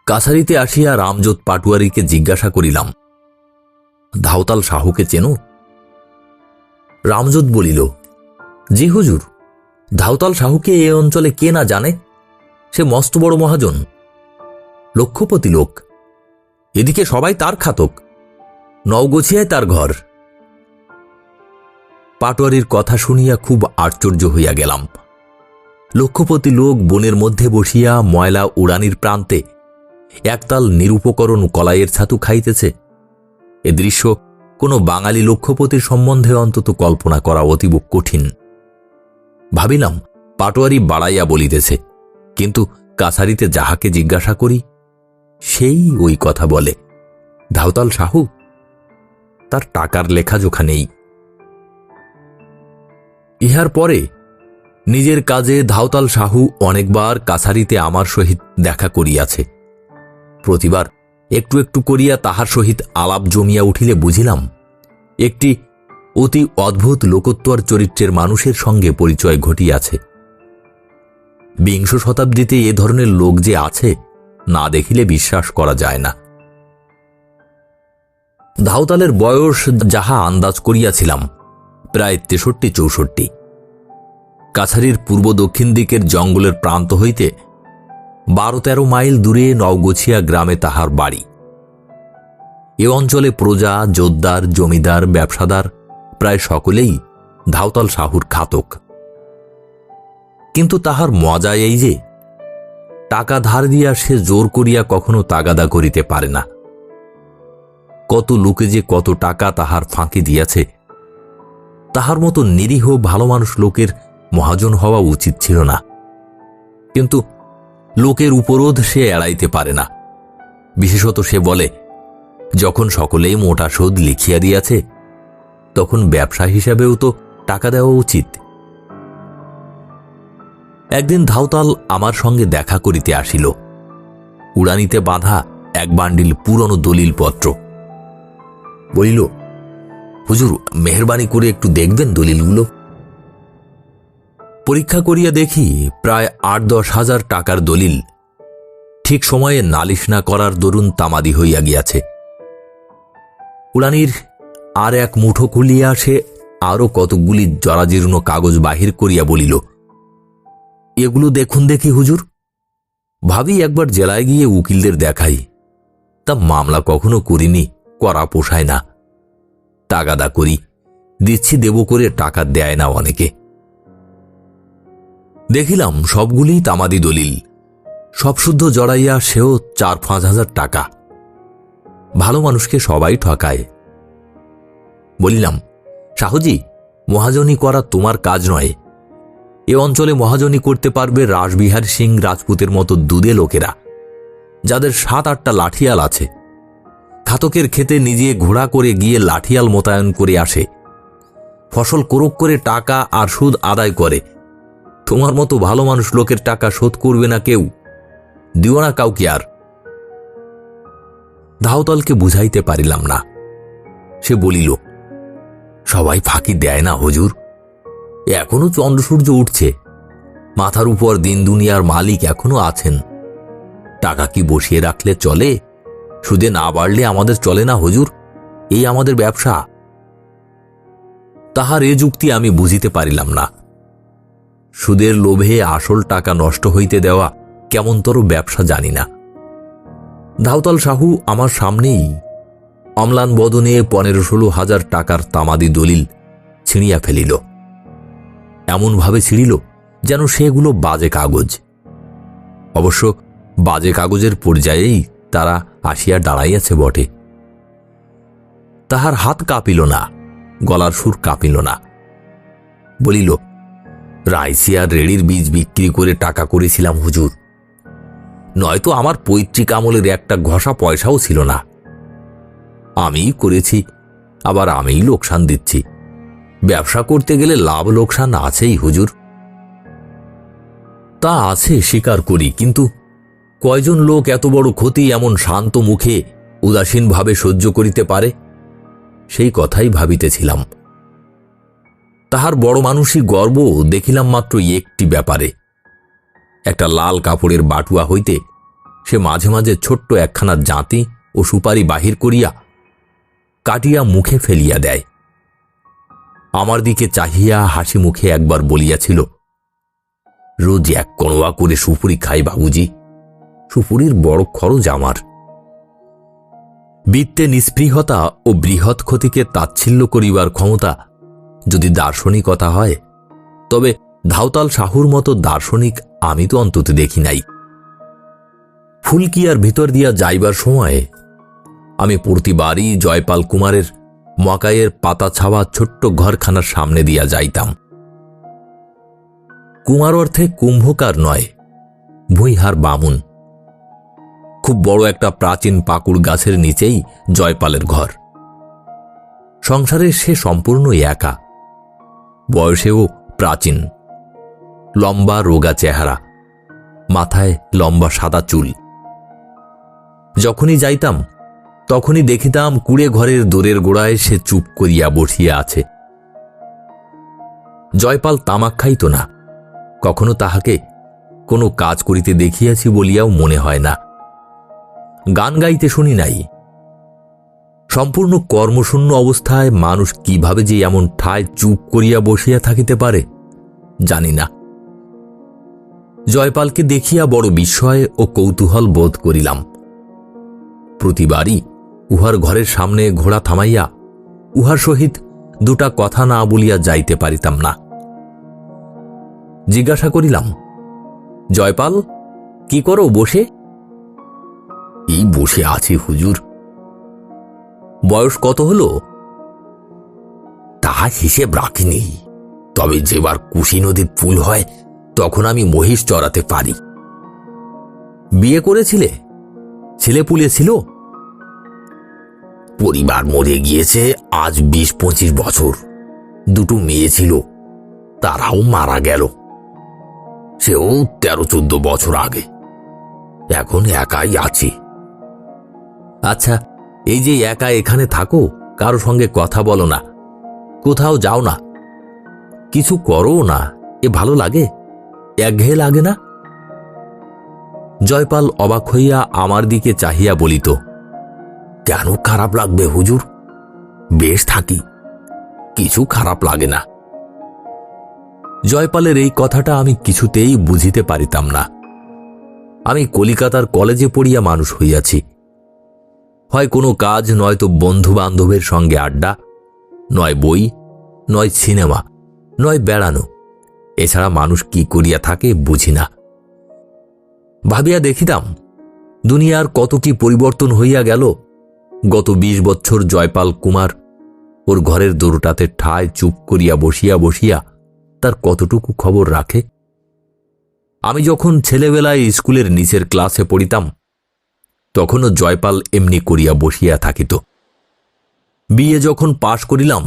কাছারিতে আসিয়া রামজোত পাটুয়ারিকে জিজ্ঞাসা করিলাম, ধাওতাল সাহুকে চেনো? রামজোত বলিল, জি হুজুর, ধাওতাল সাহুকে এ অঞ্চলে কে না জানে? সে মস্ত বড় মহাজন, লক্ষপতি লোক। এদিকে সবাই তার খাতক, নওগছিয়ায় তার ঘর। পাটোয়ারির কথা শুনিয়া খুব আশ্চর্য হইয়া গেলাম। লক্ষপতি লোক বনের মধ্যে বসিয়া ময়লা উড়ানির প্রান্তে একতাল নিরুপকরণ কলাইয়ের ছাতু খাইতেছে। এ দৃশ্য কোনো বাঙালি লক্ষপতির সম্বন্ধে অন্তত কল্পনা করা অতীব কঠিন। ভাবিলাম পাটোয়ারি বাড়াইয়া বলিতেছে, কিন্তু কাছারিতে যাহাকে জিজ্ঞাসা করি সেই ওই কথা বলে। ধাওতাল সাহু, তার টাকার লেখাজোখা নেই। ইহার পরে নিজের কাজে ধাওতাল সাহু অনেকবার কাছারিতে আমার সহিত দেখা করিয়াছে। প্রতিবার একটু একটু করিয়া তাহার সহিত আলাপ জমিয়া উঠিলে বুঝিলাম একটি অতি অদ্ভুত লোকোত্তর চরিত্রের মানুষের সঙ্গে পরিচয় ঘটিয়াছে। বিংশ শতাব্দীতে এ ধরনের লোক যে আছে না দেখিলে বিশ্বাস করা যায় না। ধাওতালের বয়স যাহা আন্দাজ করিয়াছিলাম প্রায় 63-64। কাছারির পূর্ব দক্ষিণ দিকের জঙ্গলের প্রান্ত হইতে 12-13 মাইল দূরে নওগছিয়া গ্রামে তাহার বাড়ি। এ অঞ্চলে প্রজা, জোদ্দার, জমিদার, ব্যবসাদার প্রায় সকলেই ধাওতাল সাহুর খাতক। কিন্তু তাহার মজা এই যে টাকা ধার দিয়া সে জোর করিয়া কখনো তাগাদা করিতে পারে না। কত লোকে যে কত টাকা তাহার ফাঁকি দিয়াছে, তাহার মতো নিরীহ ভালো মানুষ লোকের মহাজন হওয়া উচিত ছিল না। কিন্তু লোকের উপরোধ সে এড়াইতে পারে না। বিশেষত সে বলে, যখন সকলেই মোটা সুদ লিখিয়া দিয়াছে তখন ব্যবসা হিসাবেও তো টাকা দেওয়া উচিত। একদিন ধাওতাল আমার সঙ্গে দেখা করিতে আসিল। উড়ানিতে বাঁধা এক বান্ডিল পুরনো দলিলপত্র। বলিল, হুজুর, মেহরবানি করে একটু দেখবেন দলিলগুলো। পরীক্ষা করিয়া দেখি প্রায় 8-10 হাজার টাকার দলিল ঠিক সময়ে নালিশ না করার দরুন তামাদি হইয়া গিয়াছে। উড়ানির আর এক মুঠো খুলিয়া সে আরো কতকগুলি জরাজীর্ণ কাগজ বাহির করিয়া বলিল, এগুলো দেখুন দেখি হুজুর। ভাবি একবার জেলায় গিয়ে উকিলদের দেখাই। তা মামলা কখনো করিনি, করা পোষায় না। তাগাদা করি, দিচ্ছি দেব করে টাকা দেয় না অনেকে। দেখিলাম সবগুলি তামাদি দলিল, সব শুদ্ধ জড়াইয়া সেও 4-5 হাজার টাকা। ভালো মানুষকে সবাই ঠকায়। বলিলাম, শাহজি, মহাজনী করা তোমার কাজ নয়। এ অঞ্চলে মহাজনী করতে পারবে রাসবিহার সিং রাজপুতের মতো দুধে লোকেরা, যাদের 7-8টা লাঠিয়াল আছে। খাতকের ক্ষেতে নিজে ঘোড়া করে গিয়ে লাঠিয়াল মোতায়েন করে আসে, ফসল কোরক করে টাকা আর সুদ আদায় করে। তোমার মতো ভালো মানুষ লোকের টাকা শোধ করবে না কেউ, দিও না কাউকে আর। ধাওতালকে বুঝাইতে পারিলাম না। সে বলিল, সবাই ফাঁকি দেয় না হুজুর। এখনো চন্দ্র সূর্য উঠছে, মাথার উপর দিন দুনিয়ার মালিক এখনো আছেন। টাকা কি বসিয়ে রাখলে চলে? সুদে না বাড়লে আমাদের চলে না হুজুর, এই আমাদের ব্যবসা। তাহার এ যুক্তি আমি বুঝিতে পারিলাম না। সুদের লোভে আসল টাকা নষ্ট হইতে দেওয়া কেমনতর ব্যবসা জানি না। ধাওতাল সাহু আমার সামনেই অম্লান বদনে 15-16 হাজার টাকার তামাদি দলিল ছিঁড়িয়া ফেলিল। এমনভাবে ছিঁড়িল যেন সেগুলো বাজে কাগজ। অবশ্য বাজে কাগজের পর্যায়েই তারা আসিয়া দাঁড়াইয়াছে বটে। তাহার হাত কাঁপিল না, গলার সুর কাঁপিল না। বলিল, রাইসি আর রেড়ির বীজ বিক্রি করে টাকা করেছিলাম হুজুর, নয়তো আমার পৈতৃক আমলের একটা ঘষা পয়সাও ছিল না। আমিই করেছি, আবার আমিই লোকসান দিচ্ছি। ব্যবসা করতে গেলে লাভ লোকসান আছেই হুজুর। তা আছে, স্বীকার করি, কিন্তু কয়জন লোক এত বড় ক্ষতি এমন শান্ত মুখে উদাসীনভাবে সহ্য করিতে পারে? সেই কথাই ভাবিতেছিলাম। তাহার বড় মানুষই গর্ব দেখিলাম মাত্র একটি ব্যাপারে। একটা লাল কাপড়ের বাটুয়া হইতে সে মাঝে মাঝে ছোট্ট একখানা জাঁতি ও সুপারি বাহির করিয়া কাটিয়া মুখে ফেলিয়া দেয়। আমার দিকে চাহিয়া হাসি মুখে একবার বলিয়াছিল, রোজ 1 কড়োয়া করে সুপুরি খাই বাবুজি, সুপুরির বড় খরচ আমার। বিত্তে নিস্পৃহতা ও বৃহৎ ক্ষতিকে তাচ্ছিল্য করিবার ক্ষমতা যদি দার্শনিকতা হয়, তবে ধাওতাল সাহুর মতো দার্শনিক আমি তো অন্তত দেখি নাই। ফুলকিয়ার ভিতর দিয়া যাইবার সময় আমি প্রতিবারই জয়পাল কুমারের মকাইয়ের পাতা ছাওয়া ছোট্ট ঘরখানার সামনে দিয়া যাইতাম। কুমার অর্থে কুম্ভকার নয়, ভুঁইহার বামুন। খুব বড় একটা প্রাচীন পাকুড় গাছের নিচেই জয়পালের ঘর। সংসারে সে সম্পূর্ণ একা, বয়সেও প্রাচীন, লম্বা রোগা চেহারা, মাথায় লম্বা সাদা চুল। যখনই যাইতাম তখনই দেখিতাম কুড়ে ঘরের দোরের গোড়ায় সে চুপ করিয়া বসিয়া আছে। জয়পাল তামাক খাইত না, কখনো তাহাকে কোনো কাজ করিতে দেখিয়াছি বলিয়াও মনে হয় না। গান গাইতে শুনি নাই। সম্পূর্ণ কর্মশূন্য অবস্থায় মানুষ কিভাবে যে এমন ঠায় চুপ করিয়া বসিয়া থাকিতে পারে জানি না। জয়পালকে দেখিয়া বড় বিস্ময় ও কৌতূহল বোধ করিলাম। প্রতিবারই উহার ঘরের সামনে ঘোড়া থামাইয়া উহার সহিত দুটা কথা না বলিয়া যাইতে পারিতাম না। জিজ্ঞাসা করিলাম, জয়পাল, কি করো বসে? এই বসে আছি হুজুর। বয়স কত হল? তা হিসেব রাখিনি, তবে যেবার কুশি নদীর ফুল হয় তখন আমি মহিষ চড়াতে পারি। বিয়ে করেছিলে? ছেলেপুলে ছিল? পরিবার মরে গিয়েছে আজ 20-25 বছর। দুটো মেয়ে ছিল, তারাও মারা গেল, সেও 13-14 বছর আগে। এখন একাই আছি। আচ্ছা, এই যে একা এখানে থাকো, কারো সঙ্গে কথা বলো না, কোথাও যাও না, কিছু করো না, এ ভালো লাগে? একঘেয়ে লাগে না? জয়পাল অবাক হইয়া আমার দিকে চাহিয়া বলিত, কেন খারাপ লাগবে হুজুর? বেশ থাকি, কিছু খারাপ লাগে না। জয়পালের এই কথাটা আমি কিছুতেই বুঝিতে পারিতাম না। আমি কলিকাতার কলেজে পড়িয়া মানুষ হইয়াছি। হয় কোনো কাজ, নয়তো বন্ধু বান্ধবের সঙ্গে আড্ডা, নয় বই, নয় সিনেমা, নয় বেড়ানো, এছাড়া মানুষ কি করিয়া থাকে বুঝি না। ভাবিয়া দেখিতাম দুনিয়ার কত কি পরিবর্তন হইয়া গেল। গত 20 বছর জয়পাল কুমার ওর ঘরের দোরটাতে ঠায় চুপ করিয়া বসিয়া বসিয়া তার কতটুকু খবর রাখে। আমি যখন ছেলেবেলায় স্কুলের নিচের ক্লাসে পড়িতাম তখনও জয়পাল এমনি করিয়া বসিয়া থাকিত। বিয়ে যখন পাশ করিলাম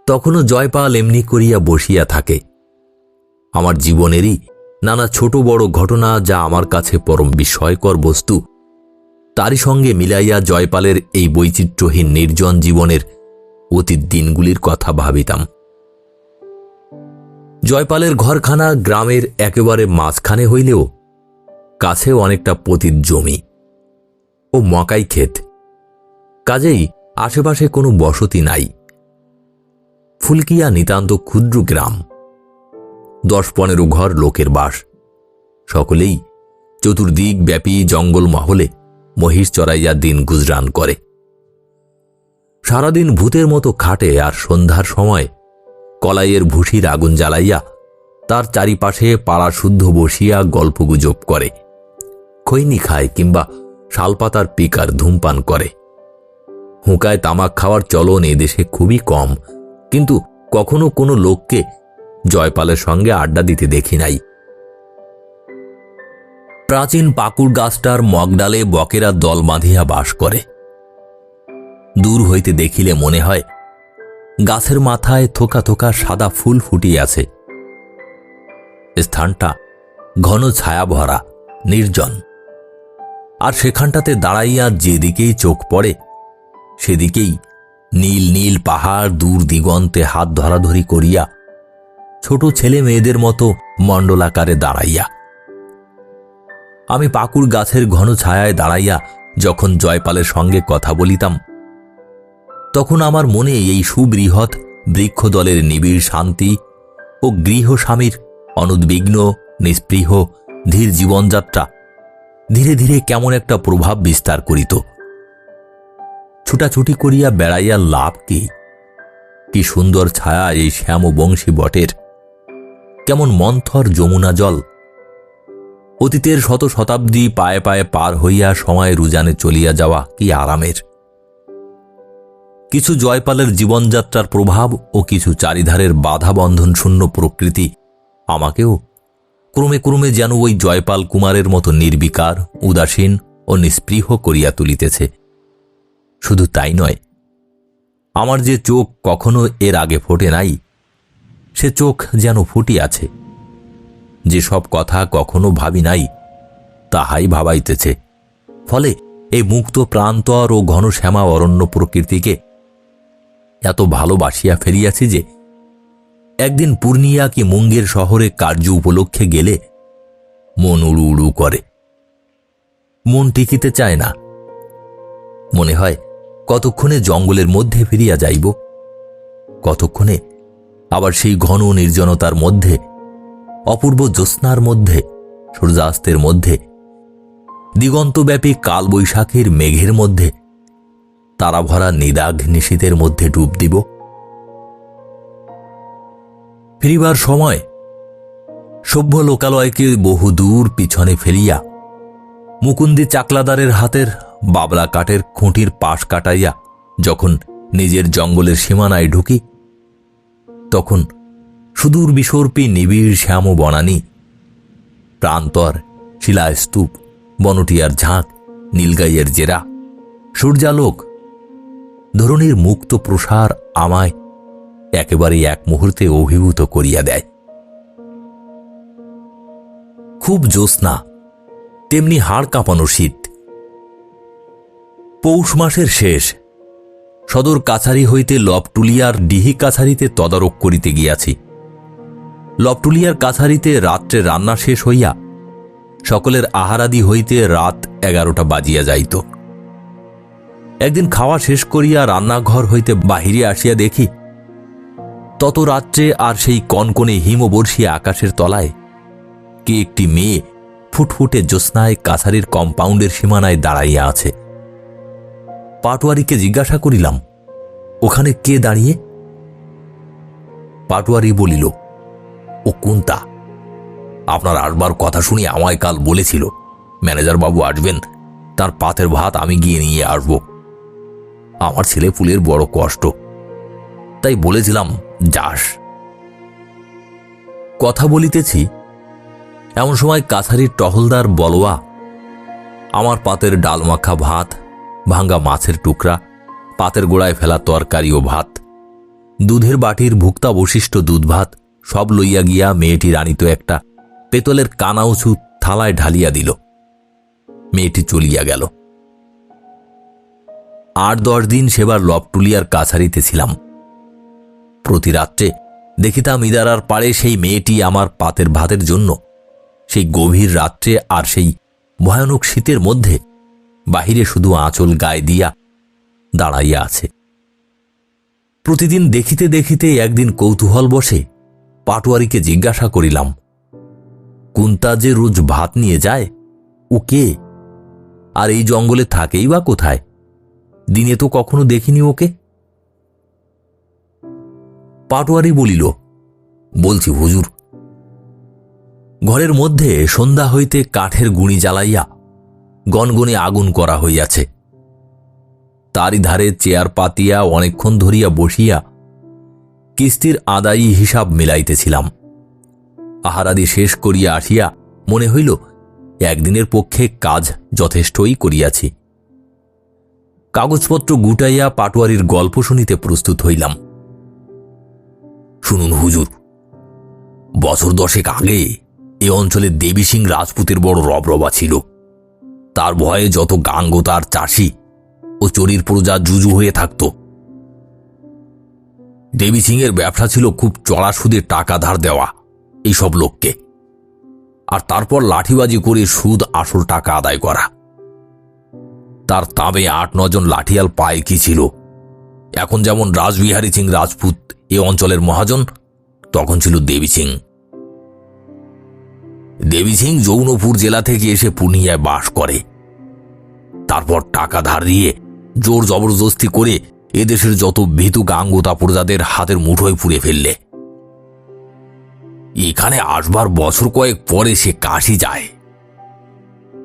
তখনও জয়পাল এমনি করিয়া বসিয়া থাকে। আমার জীবনেরই নানা ছোট বড় ঘটনা, যা আমার কাছে পরম বিস্ময়কর বস্তু, তারই সঙ্গে মিলাইয়া জয়পালের এই বৈচিত্র্যহীন নির্জন জীবনের অতীত দিনগুলির কথা ভাবিতাম। জয়পালের ঘরখানা গ্রামের একেবারে মাঝখানে হইলেও কাছেও অনেকটা পতিত জমি ও মকাই ক্ষেত, কাজেই আশেপাশে কোনো বসতি নাই। ফুলকিয়া নিতান্ত ক্ষুদ্র গ্রাম, 10-15 ঘর লোকের বাস। সকলেই চতুর্দিক ব্যাপী জঙ্গল মহলে মহিষ চড়াইয়া দিন গুজরান করে। সারাদিন ভূতের মতো খাটে, আর সন্ধ্যার সময় কলাইয়ের ভুসির আগুন জ্বালাইয়া তার চারিপাশে পাড়া শুদ্ধ বসিয়া গল্পগুজব করে, খৈনি খায় কিংবা শালপাতার পিকার ধূমপান করে। হুঁকায় তামাক খাওয়ার চলন এদেশে খুবই কম, কিন্তু কখনো কোনো লোককে জয়পালের সঙ্গে আড্ডা দিতে দেখি নাই। প্রাচীন পাকুড় গাছটার মগডালে বকেরা দল বাঁধিয়া বাস করে। দূর হইতে দেখিলে মনে হয় গাছের মাথায় থোকা থোকা সাদা ফুল ফুটিয়াছে। স্থানটা ঘন ছায়া ভরা, নির্জন, আর সেখানটাতে দাঁড়াইয়া যেদিকেই চোখ পড়ে সেদিকেই নীল নীল পাহাড় দূর দিগন্তে হাত ধরাধরি করিয়া ছোট ছেলে মেয়েদের মতো মণ্ডলাকারে দাঁড়াইয়া। আমি পাকুড় গাছের ঘন ছায়ায় দাঁড়াইয়া যখন জয়পালের সঙ্গে কথা বলিতাম তখন আমার মনে এই সুবৃহৎ বৃক্ষদলের নিবিড় শান্তি ও গৃহস্বামীর অনুদ্বিগ্ন নিস্পৃহ ধীর জীবনযাত্রা ধীরে ধীরে কেমন একটা প্রভাব বিস্তার করিত। ছুটাছুটি করিয়া বেড়াইয়া লাভ কি? কি সুন্দর ছায়া এই শ্যামবংশী বটের, কেমন মন্থর যমুনা জল। অতীতের শত শতাব্দী পায়ে পায়ে পার হইয়া সময় রুজানে চলিয়া যাওয়া কি আরামের। কিছু জয়পালের জীবনযাত্রার প্রভাব ও কিছু চারিধারের বাধা বন্ধন শূন্য প্রকৃতি আমাকেও ক্রমে ক্রমে যেন ওই জয়পাল কুমারের মতো নির্বিকার, উদাসীন ও নিস্পৃহ করিয়া তুলিতেছে। শুধু তাই নয়, আমার যে চোখ কখনো এর আগে ফোটে নাই, সে চোখ যেন ফুটিয়াছে। যে সব কথা কখনো ভাবি নাই তাহাই ভাবাইতেছে। ফলে এই মুক্ত প্রান্তর ও ঘন শ্যামা অরণ্য প্রকৃতিকে এত ভালোবাসিয়া ফেলিয়াছি যে একদিন পূর্ণিয়া কি মুঙ্গের শহরে কার্য উপলক্ষে গেলে মন উড়ু উড়ু করে। মন টিকিতে চায় না। মনে হয় কতক্ষণে জঙ্গলের মধ্যে ফিরিয়া যাইব, কতক্ষণে আবার সেই ঘন নির্জনতার মধ্যে, অপূর্ব জ্যোৎস্নার মধ্যে, সূর্যাস্তের মধ্যে, দিগন্তব্যাপী কালবৈশাখীর মেঘের মধ্যে, তারাভরা নিদাঘ নিশীথের মধ্যে ডুব দিব। ফিরিবার সময় সভ্য লোকালয়কে বহুদূর পিছনে ফেলিয়া মুকুন্দি চাকলাদারের হাতের বাবলা কাঠের খুঁটির পাশ কাটাইয়া যখন নিজের জঙ্গলের সীমানায় ঢুকি, তখন সুদূর বিসর্পী নিবিড় শ্যাম বনানী, প্রান্তর, শিলাস্তূপ, বনটিয়ার ঝাঁক, নীলগাইয়ের জেরা, সূর্যালোক, ধরণীর মুক্ত প্রসার আমায় একেবারেই এক মুহূর্তে অভিভূত করিয়া দেয়। খুব জ্যোৎস্না, তেমনি হাড় কাঁপানো শীত। পৌষ মাসের শেষ। সদর কাছারি হইতে লবটুলিয়ার ডিহি কাছারিতে তদারক করিতে গিয়াছি। লবটুলিয়ার কাছারিতে রাত্রে রান্না শেষ হইয়া সকলের আহারাদি হইতে রাত 11টা বাজিয়া যাইত। একদিন খাওয়া শেষ করিয়া রান্নাঘর হইতে বাহিরে আসিয়া দেখি, তত রাত্রে আর সেই কনকনে হিমবর্ষী আকাশের তলায় কে একটি মেয়ে ফুটফুটে জ্যোৎস্নায় কাছারির কম্পাউন্ডের সীমানায় দাঁড়াইয়া আছে। পাটোয়ারিকে জিজ্ঞাসা করিলাম, ওখানে কে দাঁড়িয়ে? পাটোয়ারি বলিল, ও কুন্তা। আপনার আসবার কথা শুনি আমায় কাল বলেছিল ম্যানেজার বাবু আসবেন, তার পাতের ভাত আমি গিয়ে নিয়ে আসব। আমার ছেলে পুলের বড় কষ্ট, তাই বলেছিলাম যাস। কথা বলিতেছি, এমন সময় কাছারির টহলদার বলোয়া আমার পাতের ডালমাখা ভাত, ভাঙ্গা মাছের টুকরা, পাতের গোড়ায় ফেলা তরকারি ও ভাত, দুধের বাটির ভুক্তাবশিষ্ট দুধ ভাত সব লইয়া গিয়া মেয়েটির আনিত একটা পেতলের কানা উঁচু থালায় ঢালিয়া দিল। মেয়েটি চলিয়া গেল। 8-10 দিন সেবার লবটুলিয়ার কাছারিতে ছিলাম। প্রতি রাত্রে দেখিতাম ইদারার পাড়ে সেই মেয়েটি আমার পাতের ভাতের জন্য সেই গভীর রাত্রে আর সেই ভয়ানক শীতের মধ্যে বাহিরে শুধু আঁচল গায়ে দিয়া দাঁড়াইয়া আছে। প্রতিদিন দেখিতে দেখিতে একদিন কৌতূহল বসে পাটোয়ারিকে জিজ্ঞাসা করিলাম, কুন্তা যে রোজ ভাত নিয়ে যায়, ও কে? আর এই জঙ্গলে থাকেই বা কোথায়? দিনে তো কখনো দেখিনি ওকে। পাটোয়ারি বলিল, বলছি হুজুর, ঘরের মধ্যে সন্ধ্যা হইতে কাঠের গুঁড়ি জ্বালাইয়া গনগনে আগুন করা হইয়াছে। তারই ধারে চেয়ার পাতিয়া অনেকক্ষণ ধরিয়া বসিয়া কিস্তির আদায়ী হিসাব মিলাইতেছিলাম। আহারাদি শেষ করিয়া আসিয়া মনে হইল একদিনের পক্ষে কাজ যথেষ্টই করিয়াছি। কাগজপত্র গুটাইয়া পাটোয়ারির গল্প শুনিতে প্রস্তুত হইলাম। শুনুন হুজুর, বছর 10 আগে এ অঞ্চলে দেবী সিং রাজপুতের বড় রবরবা ছিল। তার ভয়ে যত গাঙ্গতার চাষি ও চরির প্রজা জুজু হয়ে থাকত। দেবী সিং এর ব্যবসা ছিল খুব চড়া সুদে টাকা ধার দেওয়া এইসব লোককে, আর তারপর লাঠিবাজি করে সুদ আসল টাকা আদায় করা। তার তাবে 8-9 জন লাঠিয়াল পায়ে কি ছিল। এখন যেমন রাসবিহারী সিং রাজপুত এ অঞ্চলের মহাজন, তখন ছিল দেবী সিং। দেবী সিং যৌনপুর জেলা থেকে এসে পূর্ণিয়ায় বাস করে। তারপর টাকা ধার দিয়ে জোর জবরদস্তি করে এদেশের যত ভীতু গাঙ্গতা প্রজাদের হাতের মুঠোয় পুড়ে ফেললে। এখানে আসবার বছর কয়েক পরে সে কাশি যায়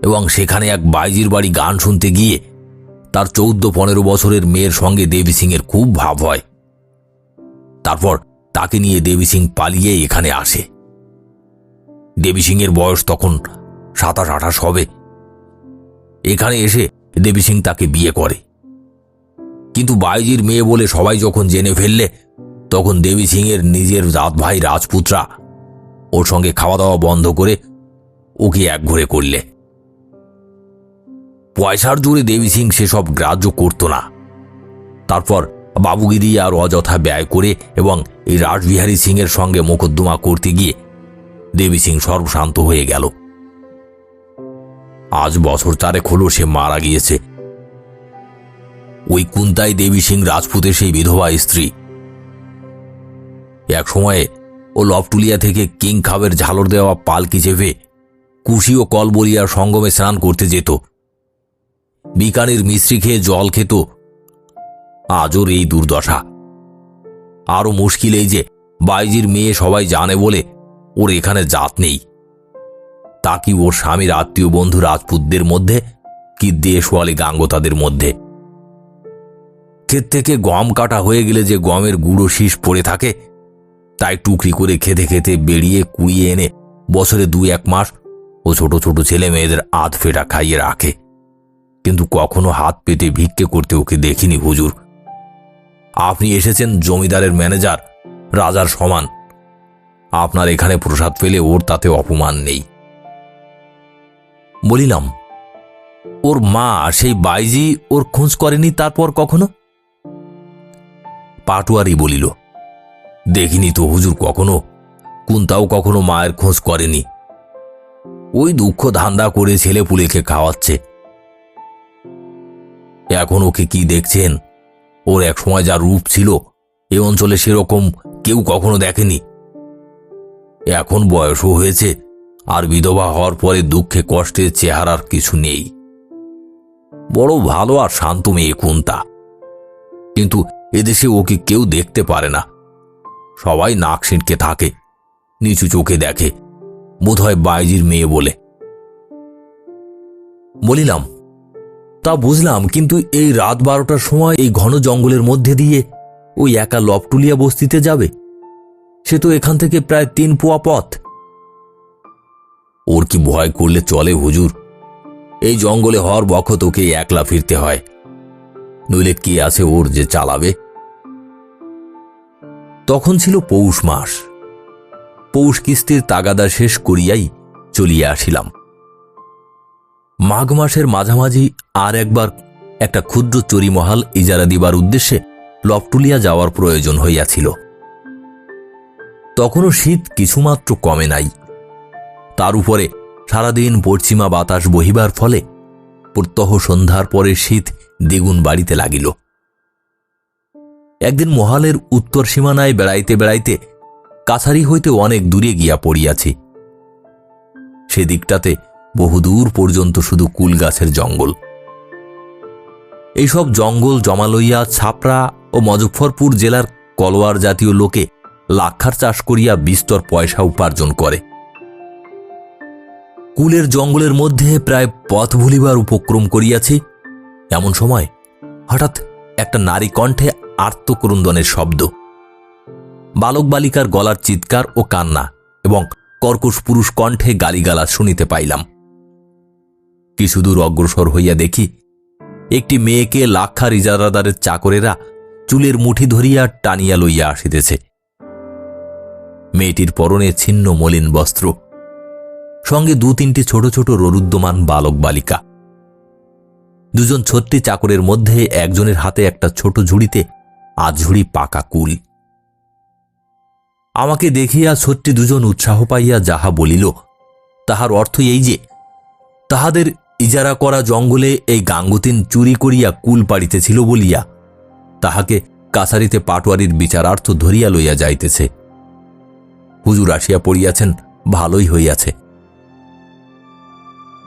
এবং সেখানে এক বাইজির বাড়ি গান শুনতে গিয়ে তার 14-15 বছরের মেয়ের সঙ্গে দেবী সিং এর খুব ভাব হয়। তারপর তাকে নিয়ে দেবী সিং পালিয়ে এখানে আসে। দেবী সিং এর বয়স তখন 27-28 হবে। এখানে এসে দেবী সিং তাকে বিয়ে করে, কিন্তু বাইজির মেয়ে বলে সবাই যখন জেনে ফেললে, তখন দেবী সিং এর নিজের জাত ভাই রাজপুতরা ওর সঙ্গে খাওয়া দাওয়া বন্ধ করে ওকে একঘরে করলে। পয়সার জোরে দেবী সিং সেসব গ্রাহ্য করত না। তারপর বাবুগিরি আর অযথা ব্যয় করে এবং এই রাসবিহারী সিং এর সঙ্গে মোকদ্দমা করতে গিয়ে দেবী সিং সর্বশান্ত হয়ে গেল। আজ বছর 4 হলো সে মারা গিয়েছে। ওই কুন্তাই দেবী সিং রাজপুতের সেই বিধবা স্ত্রী। এক সময়ে ও লবটুলিয়া থেকে কিং খাবের ঝালর দেওয়া পালকি চেপে কুশি ও কলবলিয়ার সঙ্গমে স্নান করতে যেত। বিকানির মিশ্রি খেয়ে জল খেত। আজও এই দুর্দশা। আরো মুশকিল এই যে বাইজির মেয়ে সবাই জানে বলে ওর এখানে জাত নেই। তা কি ওর স্বামীর আত্মীয় বন্ধু রাজপুতদের মধ্যে, কি দেশওয়ালি গাঙ্গতাদের মধ্যে। ক্ষেত থেকে গম কাটা হয়ে গেলে যে গমের গুঁড়ো শীষ পড়ে থাকে, তাই টুকরি করে খেতে খেতে বেরিয়ে কুইয়ে এনে বছরে 2-1 মাস ও ছোট ছোট ছেলে মেয়েদের আধ ফেটা খাইয়ে রাখে। কিন্তু কখনো হাত পেতে ভিক্ষে করতে ওকে দেখিনি হুজুর। আপনি এসেছেন জমিদারের ম্যানেজার, রাজার সমান। আপনার এখানে প্রসাদ পেলে ওর তাতে অপমান নেই। বলিলাম, ওর মা সেই বাইজি ওর খোঁজ করেনি তারপর কখনো? পাটুয়ারি বলিল, দেখিনি তো হুজুর কখনো। কুন্তাও কখনো মায়ের খোঁজ করেনি। ওই দুঃখ ধান্দা করে ছেলে পুলেকে খাওয়াচ্ছে। এখন ওকে কি দেখছেন? ওর এক সময় যা রূপ ছিল এ অঞ্চলে সেরকম কেউ কখনো দেখেনি। এখন বয়সও হয়েছে, আর বিধবা হওয়ার পরে দুঃখে কষ্টে চেহারার কিছু নেই। বড় ভালো আর শান্ত মেয়ে কুন্তা, কিন্তু এদেশে ওকে কেউ দেখতে পারে না। সবাই নাক সিঁটকে থাকে, নিচু চোখে দেখে, বোধহয় বাইজির মেয়ে বলে। বলিলাম, তা বুঝলাম, কিন্তু এই রাত 12টার সময় এই ঘন জঙ্গলের মধ্যে দিয়ে ওই একা লবটুলিয়া বস্তিতে যাবে? সে তো এখান থেকে প্রায় 3 পোয়া পথ। ওর কি ভয় করলে চলে হুজুর? এই জঙ্গলে হর বখত ওকে একলা ফিরতে হয়, নইলে কে আছে ওর যে চালাবে? তখন ছিল পৌষ মাস। পৌষ কিস্তির তাগাদা শেষ করিয়াই চলিয়া আসিলাম। মাঘ মাসের মাঝামাঝি আর একবার একটা ক্ষুদ্র চরিমহাল ইজারা দিবার উদ্দেশ্যে লবটুলিয়া যাওয়ার প্রয়োজন হইয়াছিল। তখনও শীত কিছুমাত্র কমে নাই। তার উপরে সারাদিন পশ্চিমা বাতাস বহিবার ফলে প্রত্যহ সন্ধ্যার পরে শীত দ্বিগুণ বাড়িতে লাগিল। একদিন মহালের উত্তর সীমানায় বেড়াইতে বেড়াইতে কাছারি হইতে অনেক দূরে গিয়া পড়িয়াছি। সেদিকটাতে বহুদূর পর্যন্ত শুধু কুল গাছের জঙ্গল। এইসব জঙ্গল জমা লইয়া ছাপড়া ও মজফ্ফরপুর জেলার কলোয়ার জাতীয় লোকে লাক্ষার চাষ করিয়া বিস্তর পয়সা উপার্জন করে। কুলের জঙ্গলের মধ্যে প্রায় পথ ভুলিবার উপক্রম করিয়াছি, এমন সময় হঠাৎ একটা নারী কণ্ঠে আর্তক্রন্দনের শব্দ, বালক বালিকার গলার চিৎকার ও কান্না এবং কর্কশ পুরুষ কণ্ঠে গালিগালাজ শুনিতে পাইলাম। কিছুদূর অগ্রসর হইয়া দেখি একটি মেয়েকে লাক্ষার ইজারাদারের চাকরেরা চুলের মুঠি ধরিয়া টানিয়া লইয়া আসিতেছে। মেয়েটির পরনে ছিন্ন মলিন বস্ত্র, সঙ্গে 2-3টি ছোট ছোট ররুদ্যমান বালক বালিকা। 2জন ছত্রী চাকরের মধ্যে একজনের হাতে একটা ছোট ঝুড়িতে আধঝুড়ি পাকা কুল। আমাকে দেখিয়া ছত্রী 2জন উৎসাহ পাইয়া যাহা বলিল তাহার অর্থ এই যে তাহাদের ইজারা করা জঙ্গলে এই গাঙ্গুতিন চুরি করিয়া কুল পাড়িতেছিল বলিয়া তাহাকে কাছারিতে পাটোয়ারির বিচারার্থ ধরিয়া লইয়া যাইতেছে। হুজুর আসিয়া পড়িয়াছেন, ভালোই হইয়াছে।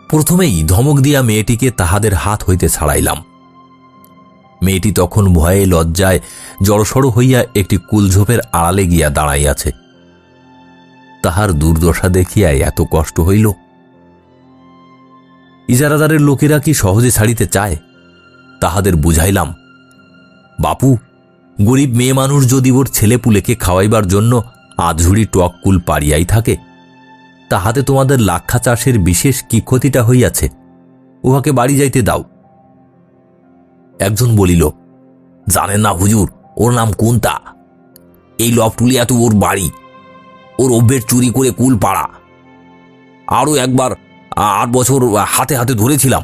প্রথমেই ধমক দিয়া মেয়েটিকে তাহাদের হাত হইতে ছাড়াইলাম। মেয়েটি তখন ভয়ে লজ্জায় জড়সড় হইয়া একটি কুলঝোপের আড়ালে গিয়া দাঁড়াইয়াছে। তাহার দুর্দশা দেখিয়া এত কষ্ট হইল। ইজারাদারের লোকেরা কি সহজে ছাড়িতে চায়? তাহাদের বুঝাইলাম, বাপু, গরিব মেয়ে মানুষ যদি ওর ছেলেপুলেকে খাওয়াইবার জন্য আধঝুড়ি টক কুল পাড়িয়াই থাকে, তাহাতে তোমাদের লাক্ষা চাষের বিশেষ কি ক্ষতিটা হইয়াছে? উহাকে বাড়ি যাইতে দাও। একজন বলিল, জানেন না হুজুর, ওর নাম কুন্তা। এই লবটুলিয়াতে ওর বাড়ি। ওর অভ্যের চুরি করে কুল পাড়া। আরও একবার 8 বছর হাতে হাতে ধরেছিলাম।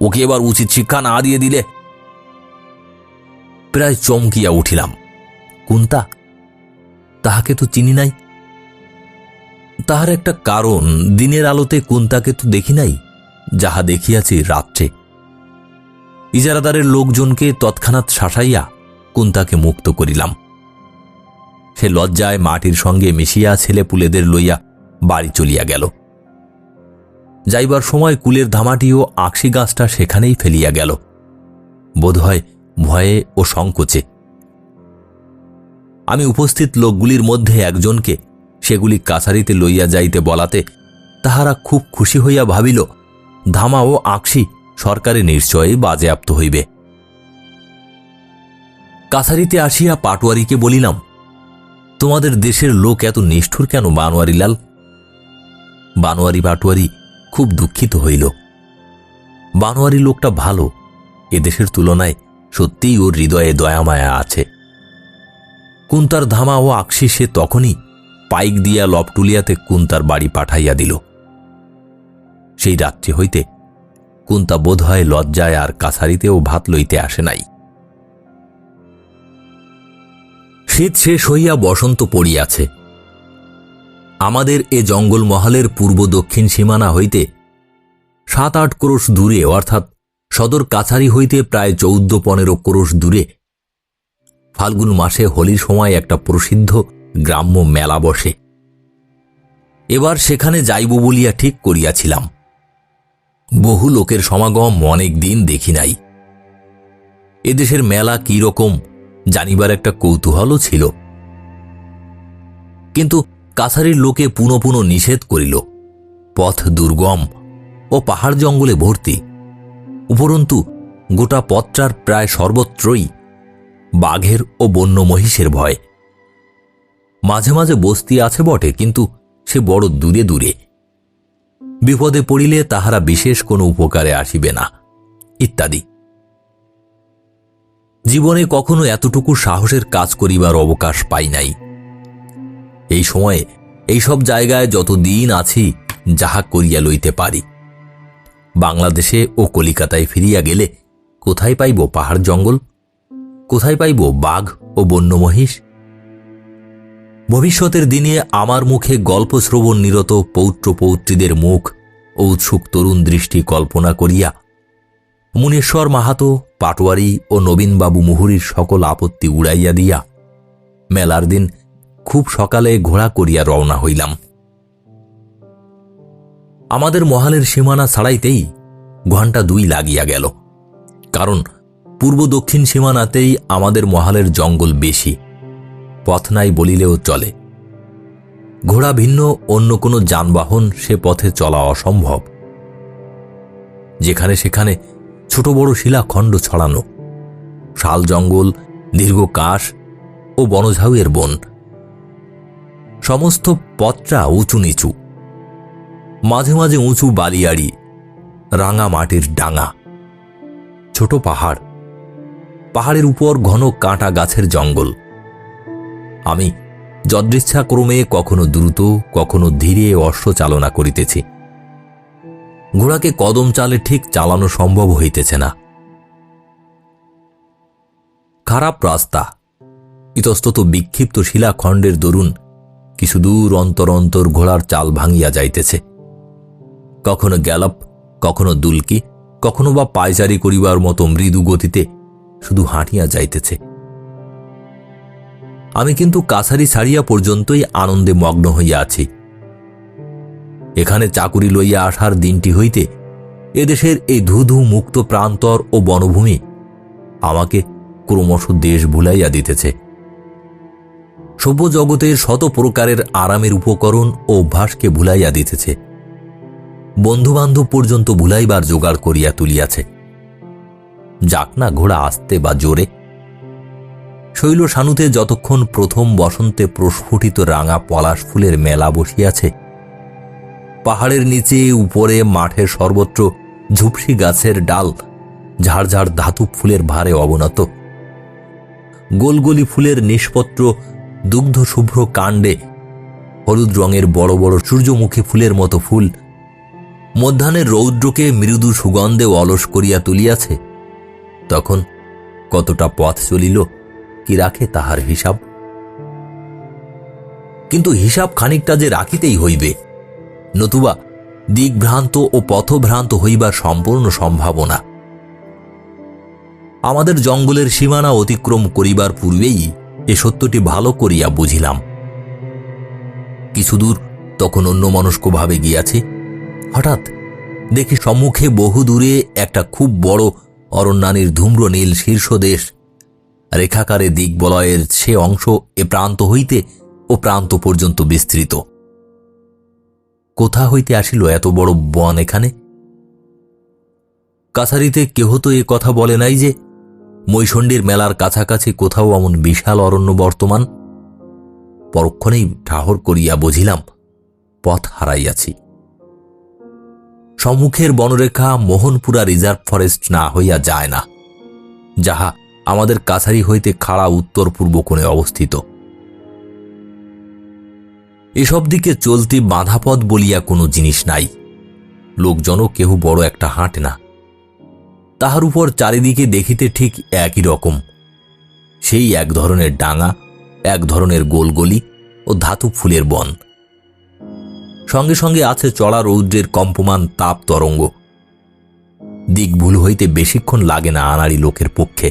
ওকে এবার উচিত শিক্ষা না দিয়ে দিলে। প্রায় চমকিয়া উঠিলাম। কুন্তা? তাহাকে তো চিনি নাই। তাহার একটা কারণ, দিনের আলোতে কুন্তাকে তো দেখি নাই, যাহা দেখিয়াছি রাত্রে। ইজারাদারের লোকজনকে তৎক্ষণাৎ শাসাইয়া কুন্তাকে মুক্ত করিলাম। সে লজ্জায় মাটির সঙ্গে মিশিয়া ছেলেপুলেদের লইয়া বাড়ি চলিয়া গেল। যাইবার সময় কুলের ধামাটি ও আঁকশি গাছটা সেখানেই ফেলিয়া গেল, বোধহয় ভয়ে ও সংকোচে। আমি উপস্থিত লোকগুলির মধ্যে একজনকে সেগুলি কাছারিতে লইয়া যাইতে বলাতে তাহারা খুব খুশি হইয়া ভাবিল, ধামা ও আঁকশি সরকারে নিশ্চয়ই বাজেয়াপ্ত হইবে। কাছারিতে আসিয়া পাটোয়ারিকে বলিলাম, তোমাদের দেশের লোক এত নিষ্ঠুর কেন বানোয়ারিলাল? বানোয়ারি পাটোয়ারি খুব দুঃখিত হইল। বানোয়ারি লোকটা ভালো, এদেশের তুলনায় সত্যিই ওর হৃদয়ে দয়ামায়া আছে। কুন্তার ধামা ও আঁকশি সে তখনই পাইক দিয়া লপটুলিয়াতে কুন্তার বাড়ি পাঠাইয়া দিল। সেই রাত্রি হইতে কুন্তা বোধ হয় লজ্জায় আর কাছারিতেও ভাত লইতে আসে নাই। শীত শেষ হইয়া বসন্ত পড়িয়াছে। আমাদের এ জঙ্গলমহলের পূর্ব দক্ষিণ সীমানা হইতে ৭-৮ ক্রোশ দূরে, অর্থাৎ সদর কাছারি হইতে প্রায় ১৪-১৫ ক্রোশ দূরে ফাল্গুন মাসে হোলির সময় একটা প্রসিদ্ধ গ্রাম্য মেলা বসে। এবার সেখানে যাইব বলিয়া ঠিক করিয়াছিলাম। বহু লোকের সমাগম অনেক দিন দেখি নাই। এদেশের মেলা কি রকম জানিবার একটা কৌতূহলও ছিল, কিন্তু কাছারির লোকে পুনঃ পুনঃ নিষেধ করিল। পথ দুর্গম ও পাহাড় জঙ্গলে ভর্তি, উপরন্তু গোটা পথটার প্রায় সর্বত্রই বাঘের ও বন্য মহিষের ভয়। মাঝে মাঝে বস্তি আছে বটে, কিন্তু সে বড় দূরে দূরে। বিপদে পড়িলে তাহারা বিশেষ কোনো উপকারে আসিবে না, ইত্যাদি। জীবনে কখনো এতটুকু সাহসের কাজ করিবার অবকাশ পাই নাই। এই সময়ে এইসব জায়গায় যতদিন আছি যাহা করিয়া লইতে পারি। বাংলাদেশে ও কলিকাতায় ফিরিয়া গেলে কোথায় পাইব পাহাড় জঙ্গল? কোথায় পাইব বাঘ ও বন্য মহিষ? ভবিষ্যতের দিনে আমার মুখে গল্প শ্রবণ নিরত পৌত্র পৌত্রীদের মুখ ও উৎসুক তরুণ দৃষ্টি কল্পনা করিয়া মুনেশ্বর মাহাতো, পাটোয়ারি ও নবীনবাবু মুহুরীর সকল আপত্তি উড়াইয়া দিয়া মেলার দিন খুব সকালে ঘোড়া করিয়া রওনা হইলাম। আমাদের মহালের সীমানা ছাড়াইতেই ঘণ্টা ২ লাগিয়া গেল, কারণ পূর্ব দক্ষিণ সীমানাতেই আমাদের মহালের জঙ্গল বেশি, পথ নাই বলিলেও চলে। ঘোড়া ভিন্ন অন্য কোনো যানবাহন সে পথে চলা অসম্ভব। যেখানে সেখানে ছোট বড় শিলাখণ্ড ছড়ানো, শাল জঙ্গল, দীর্ঘ কাশ ও বনঝাউয়ের বন। সমস্ত পথটা উঁচু নিচু, মাঝে মাঝে উঁচু বালিয়াড়ি, রাঙা মাটির ডাঙা, ছোট পাহাড়, পাহাড়ের উপর ঘন কাঁটা গাছের জঙ্গল। আমি যদৃচ্ছাক্রমে কখনো দ্রুত কখনো ধীরে অশ্ব চালনা করিতেছি। ঘোড়াকে কদম চালে ঠিক চালানো সম্ভব হইতেছে না। খারাপ রাস্তা, ইতস্তত বিক্ষিপ্ত শিলাখণ্ডের দরুন কিছু দূর অন্তর অন্তর ঘোড়ার চাল ভাঙিয়া যাইতেছে। কখনো গ্যালপ, কখনো দুলকি, কখনো বা পায়চারি করিবার মতো মৃদু গতিতে শুধু হাঁটিয়া যাইতেছে। আমি কিন্তু কাছারি ছাড়িয়া পর্যন্তই আনন্দে মগ্ন হইয়া আছি। এখানে চাকুরি লইয়া আসার দিনটি হইতে এদেশের এই ধুধু মুক্ত প্রান্তর ও বনভূমি আমাকে ক্রমশ দেশ ভুলাইয়া দিতেছে। সভ্য জগতের শত প্রকারের আরামের উপকরণ ও অভ্যাসকে ভুলাইয়া দিতেছে। বন্ধুবান্ধব পর্যন্ত ভুলাইবার জোগাড় করিয়া তুলিয়াছে। যাক না ঘোড়া আসতে বা জোরে। শৈল সানুতে যতক্ষণ প্রথম বসন্তে প্রস্ফুটিত রাঙা পলাশ ফুলের মেলা বসিয়াছে, পাহাড়ের নিচে উপরে মাঠের সর্বত্র ঝুপসি গাছের ডাল ঝাড় ঝাড় ধাতু ফুলের ভারে অবনত। গোলগলি ফুলের নিষ্পত্র দুগ্ধ শুভ্র কাণ্ডে হলুদ রঙের বড় বড় সূর্যমুখী ফুলের মতো ফুল মধ্যাহ্নের রৌদ্রকে মৃদু সুগন্ধে অলস করিয়া তুলিয়াছে, তখন কতটা পথ চলিল কি রাখে তাহার হিসাব? কিন্তু হিসাব খানিকটা যে রাখিতেই হইবে, নতুবা দিকভ্রান্ত ও পথভ্রান্ত হইবার সম্পূর্ণ সম্ভাবনা। আমাদের জঙ্গলের সীমানা অতিক্রম করিবার পূর্বেই এ সত্যটি ভালো করিয়া বুঝিলাম। কিছুদূর তখন অন্যমনস্কভাবে গিয়াছি, হঠাৎ দেখি সম্মুখে বহু দূরে একটা খুব বড় অরণ্যানীর ধূম্রনীল শীর্ষদেশ রেখাকারে দিকবলয়ের সে অংশ এ প্রান্ত হইতে ও প্রান্ত পর্যন্ত বিস্তৃত। কোথা হইতে আসিল এত বড় বন এখানে? কাছারিতে কেহ তো এ কথা বলে নাই যে মৈশণ্ডীর মেলার কাছাকাছি কোথাও এমন বিশাল অরণ্য বর্তমান। পরক্ষণেই ঠাহর করিয়া বুঝিলাম পথ হারাইয়াছি। সম্মুখের বনরেখা মোহনপুরা রিজার্ভ ফরেস্ট না হইয়া যায় না, যাহা আমাদের কাছারি হইতে খাড়া উত্তর পূর্ব কোণে অবস্থিত। এসব দিকে চলতি বাঁধাপথ বলিয়া কোনো জিনিস নাই, লোকজনও কেহ বড় একটা হাঁটে না। তাহার উপর চারিদিকে দেখিতে ঠিক একই রকম, সেই এক ধরনের ডাঙা, এক ধরনের গোলগলি ও ধাতু ফুলের বন। সঙ্গে সঙ্গে আছে চড়া রৌদ্রের কম্পমান তাপ তরঙ্গ। দিক ভুল হইতে বেশিক্ষণ লাগে না আনাড়ি লোকের পক্ষে।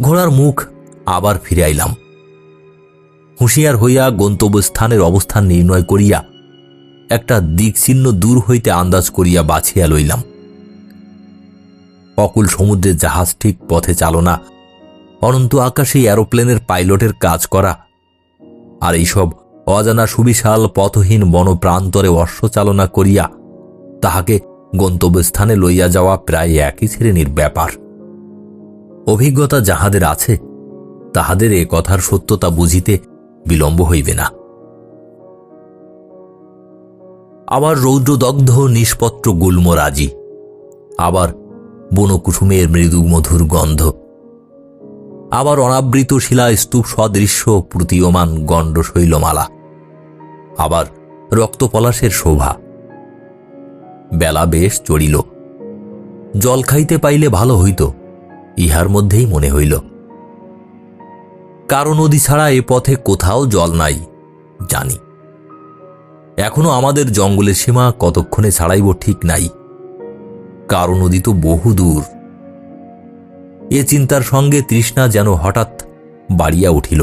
ঘোড়ার মুখ আবার ফিরাইলাম। হুঁশিয়ার হইয়া গন্তব্যস্থানের অবস্থান নির্ণয় করিয়া একটা দিকচিহ্ন দূর হইতে আন্দাজ করিয়া বাছিয়া লইলাম। অকুল সমুদ্রের জাহাজ ঠিক পথে চালনা, অনন্ত আকাশে এরোপ্লেনের পাইলটের কাজ করা, আর এইসব অজানা সুবিশাল পথহীন বনপ্রান্তরে অশ্বচালনা করিয়া তাহাকে গন্তব্যস্থানে লইয়া যাওয়া প্রায় একই শ্রেণীর ব্যাপার। অভিজ্ঞতা যাহাদের আছে তাহাদের এ কথার সত্যতা বুঝিতে বিলম্ব হইবে না। আবার রৌদ্রদগ্ধ নিষ্পত্র গুল্মরাজি, আবার বনকুসুমের মৃদু মধুর গন্ধ, আবার অনাবৃত শিলা স্তূপ সদৃশ্য প্রতীয়মান গণ্ড শৈলমালা, আবার রক্তপলাশের শোভা। বেলা বেশ চড়িল। জল খাইতে পাইলে ভালো হইত, ইহার মধ্যেই মনে হইল। কারো নদী ছাড়া এ পথে কোথাও জল নাই জানি। এখনো আমাদের জঙ্গলের সীমা কতক্ষণে ছাড়াইব ঠিক নাই। কারো নদী তো বহু দূর। এ চিন্তার সঙ্গে তৃষ্ণা যেন হঠাৎ বাড়িয়া উঠিল।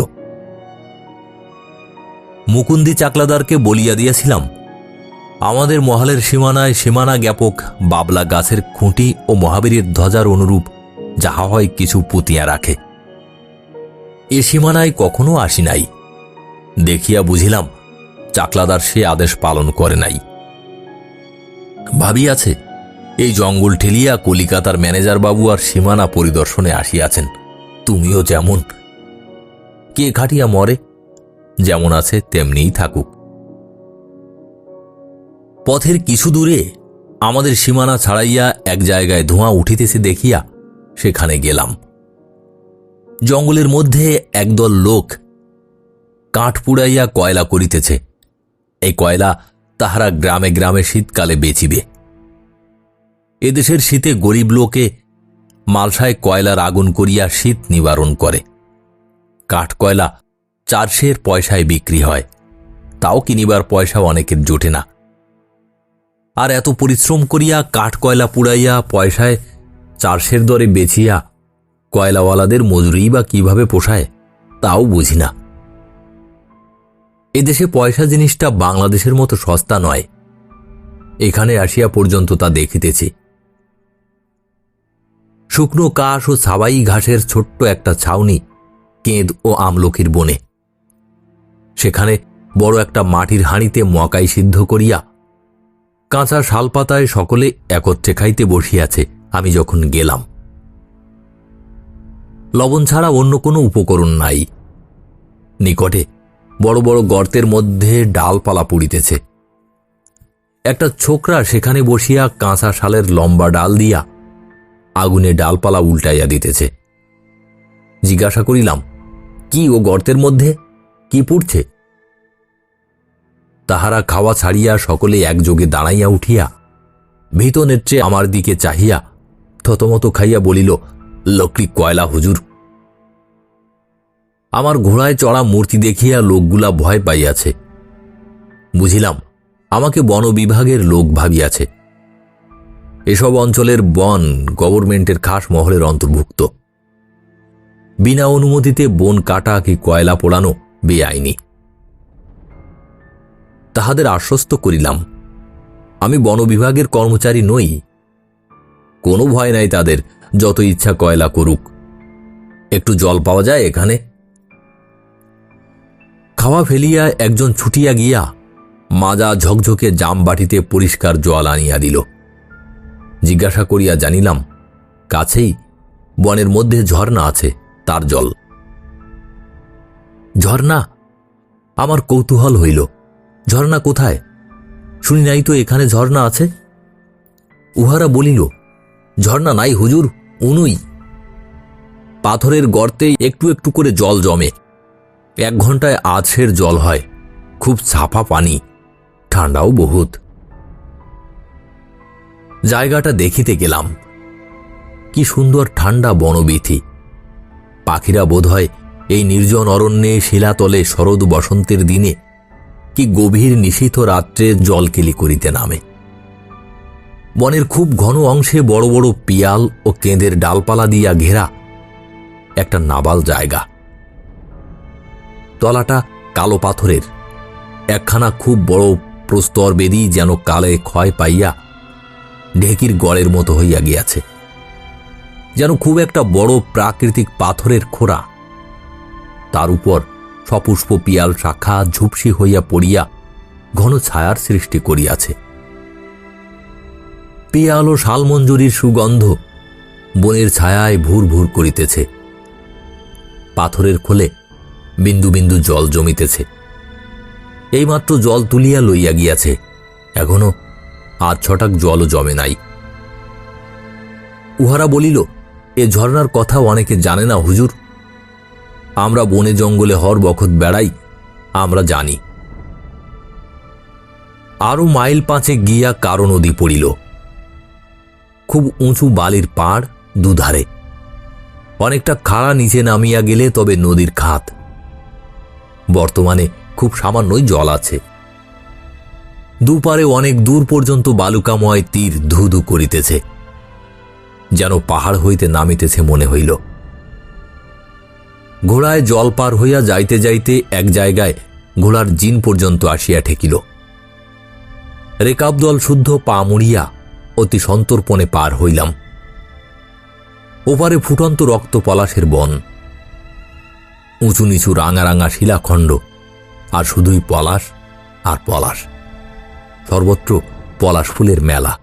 মুকুন্দি চাকলাদারকে বলিয়া দিয়াছিলাম, আমাদের মহালের সীমানায় সীমানা জ্ঞাপক বাবলা গাছের খুঁটি ও মহাবীরের ধ্বজার অনুরূপ যাহা হয় কিছু পুঁতিয়া রাখে। এ সীমানায় কখনো আসি নাই। দেখিয়া বুঝিলাম চাকলাদার সে আদেশ পালন করে নাই। ভাবিয়াছে এই জঙ্গল ঠেলিয়া কলিকাতার ম্যানেজার বাবু আর সীমানা পরিদর্শনে আসিয়াছেন, তুমিও যেমন। কে খাটিয়া মরে, যেমন আছে তেমনিই থাকুক। পথের কিছু দূরে আমাদের সীমানা ছাড়াইয়া এক জায়গায় ধোঁয়া উঠিতেছে দেখিয়া সেখানে গেলাম। জঙ্গলের মধ্যে একদল লোক কাঠ পুড়াইয়া কয়লা করিতেছে। এই কয়লা তাহারা গ্রামে গ্রামে শীতকালে বেচিবে। এদেশের শীতে গরিব লোকে মালসায় কয়লার আগুন করিয়া শীত নিবারণ করে। কাঠ কয়লা 400 পয়সায় বিক্রি হয়, তাও কিনিবার পয়সা অনেকের জোটে না। আর এত পরিশ্রম করিয়া কাঠ কয়লা পুড়াইয়া পয়সায় 400 দরে বেচিয়া কয়লাওয়ালাদের মজুরি বা কিভাবে পোষায় তাও বুঝি না। এদেশে পয়সা জিনিসটা বাংলাদেশের মতো সস্তা নয়। এখানে আসিয়া পর্যন্ত তা দেখিতেছি। শুকনো কাশ ও সাবাই ঘাসের ছোট্ট একটা ছাউনি কেঁদ ও আমলকির বনে। সেখানে বড় একটা মাটির হাঁড়িতে মকাই সিদ্ধ করিয়া কাঁচা শালপাতায় সকলে একত্রে খাইতে বসিয়াছে আমি যখন গেলাম। লবণ ছাড়া অন্য কোনো উপকরণ নাই। নিকটে বড় বড় গর্তের মধ্যে ডালপালা পুড়িতেছে। একটা ছোকরা সেখানে বসিয়া কাঁচা শালের লম্বা ডাল দিয়া আগুনে ডালপালা উল্টাইয়া দিতেছে। জিজ্ঞাসা করিলাম, কি ও গর্তের মধ্যে কি পুড়ছে? তাহারা খাওয়া ছাড়িয়া সকলে একযোগে দাঁড়াইয়া উঠিয়া ভীত নেত্রে আমার দিকে চাহিয়া থতমত খাইয়া বলিল, লক্ষ্মী কয়লা হুজুর। আমার ঘোড়ায় চড়া মূর্তি দেখিয়া লোকগুলা ভয় পাইয়াছে। বুঝিলাম আমাকে বন বিভাগের লোক ভাবিয়াছে। এসব অঞ্চলের বন গভর্নমেন্টের খাস মহলের অন্তর্ভুক্ত। বিনা অনুমতিতে বন কাটা কি কয়লা পোড়ানো বেআইনি। তাহাদের আশ্বস্ত করিলাম, আমি বন বিভাগের কর্মচারী নই, কোনো ভয় নাই তাদের, যত ইচ্ছা কয়লা করুক। একটু জল পাওয়া যায় এখানে? খাওয়া ফেলিয়া একজন ছুটিয়া গিয়া মাজা ঝকঝকে জামবাটিতে পরিষ্কার জল আনিয়া দিল। জিজ্ঞাসা করিয়া জানিলাম কাছেই বনের মধ্যে ঝর্ণা আছে, তার জল। ঝর্ণা? আমার কৌতূহল হইল, ঝর্ণা কোথায়? শুনি নাই তো এখানে ঝর্ণা আছে। উহারা বলিল, ঝর্ণা নাই হুজুর, উনুই। পাথরের গর্তে একটু একটু করে জল জমে, 1 ঘন্টায় আধশের জল হয়, খুব ছাপা পানি, ঠান্ডাও বহুত। জায়গাটা দেখিতে গেলাম। কি সুন্দর ঠান্ডা বনবীথি। পাখিরা বোধহয় এই নির্জন অরণ্যে শিলাতলে শরৎ বসন্তের দিনে কি গভীর নিশীথ রাত্রে জলকেলি করিতে নামে। বনের খুব ঘন অংশে বড় বড় পিয়াল ও কেঁদের ডালপালা দিয়া ঘেরা একটা নাবাল জায়গা। তলাটা কালো পাথরের, একখানা খুব বড় প্রস্তর বেদি যেন কালে ক্ষয় পাইয়া ঢেকির গড়ের মতো হইয়া গিয়াছে, যেন খুব একটা বড় প্রাকৃতিক পাথরের খোড়া। তার উপর সপুষ্প পিয়াল শাখা ঝুপসি হইয়া পড়িয়া ঘন ছায়ার সৃষ্টি করিয়াছে। পিয়াল ও শালমঞ্জুরির সুগন্ধ বনের ছায়ায় ভুর ভুর করিতেছে। পাথরের খোলে বিন্দু বিন্দু জল জমিতেছে। এইমাত্র জল তুলিয়া লইয়া গিয়াছে, এখনো 5 ছটাক জলও জমে নাই। উহারা বলিল, এ ঝর্ণার কথা অনেকে জানে না হুজুর। আমরা বনে জঙ্গলে হর বখত বেড়াই, আমরা জানি। আরো মাইল 5 গিয়া কারো নদী পড়িল। খুব উঁচু বালির পাড়, দুধারে। অনেকটা খাড়া নিচে নামিয়া গেলে তবে নদীর খাত। বর্তমানে খুব সামান্যই জল আছে। দুপারে অনেক দূর পর্যন্ত বালুকাময় তীর ধু ধু করিতেছে, যেন পাহাড় হইতে নামিতেছে মনে হইল। ঘোড়ায় জল পার হইয়া যাইতে যাইতে এক জায়গায় ঘোড়ার জিন পর্যন্ত আসিয়া ঠেকিল। রেকাবদল শুদ্ধ পা মুড়িয়া অতি সন্তর্পণে পার হইলাম। ওপারে ফুটন্ত রক্ত পলাশের বন, উঁচু নিচু রাঙা রাঙা শিলাখণ্ড, আর শুধুই পলাশ আর পলাশ, সর্বত্র পলাশ ফুলের মেলা।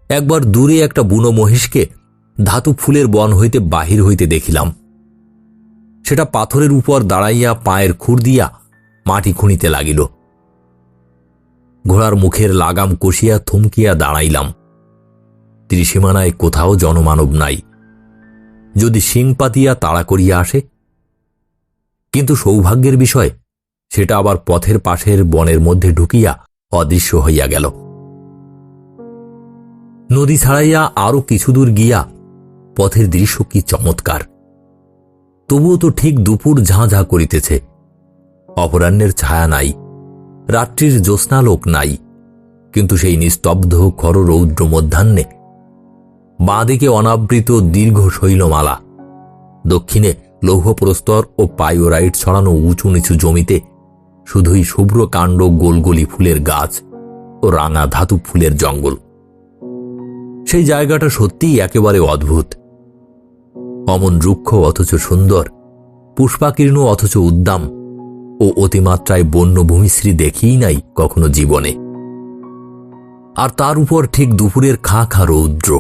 একবার দূরে একটা বুনো মহিষকে ধাতু ফুলের বন হইতে বাহির হইতে দেখিলাম। সেটা পাথরের উপর দাঁড়াইয়া পায়ের খুর দিয়া মাটি খুঁড়িতে লাগিল। ঘোড়ার মুখের লাগাম কষিয়া থমকিয়া দাঁড়াইলাম। ত্রিসীমানায় কোথাও জনমানব নাই, যদি শিং পাতিয়া তাড়া করিয়া আসে। কিন্তু সৌভাগ্যের বিষয়, সেটা আবার পথের পাশের বনের মধ্যে ঢুকিয়া অদৃশ্য হইয়া গেল। নদী ছাড়াইয়া আরো কিছু দূর গিয়া পথের দৃশ্য কি চমৎকার। তবুও তো ঠিক দুপুর ঝাঁ ঝাঁ করিতেছে, অপরাহ্নের ছায়া নাই, রাত্রির জ্যোৎস্নালোক নাই। কিন্তু সেই নিস্তব্ধ খর রৌদ্র মধ্যাহ্নে বাঁদিকে অনাবৃত দীর্ঘ শৈলমালা, দক্ষিণে লৌহপ্রস্তর ও পাইওরাইট ছড়ানো উঁচু নিচু জমিতে শুধুই শুভ্র কাণ্ড গোলগলি ফুলের গাছ ও রাঙা ধাতু ফুলের জঙ্গল। সেই জায়গাটা সত্যিই একেবারে অদ্ভুত। অমন রুক্ষ অথচ সুন্দর, পুষ্পাকীর্ণ অথচ উদ্দাম ও অতিমাত্রায় বন্য ভূমিশ্রী দেখিই নাই কখনো জীবনে। আর তার উপর ঠিক দুপুরের খাঁ খাঁ রৌদ্র।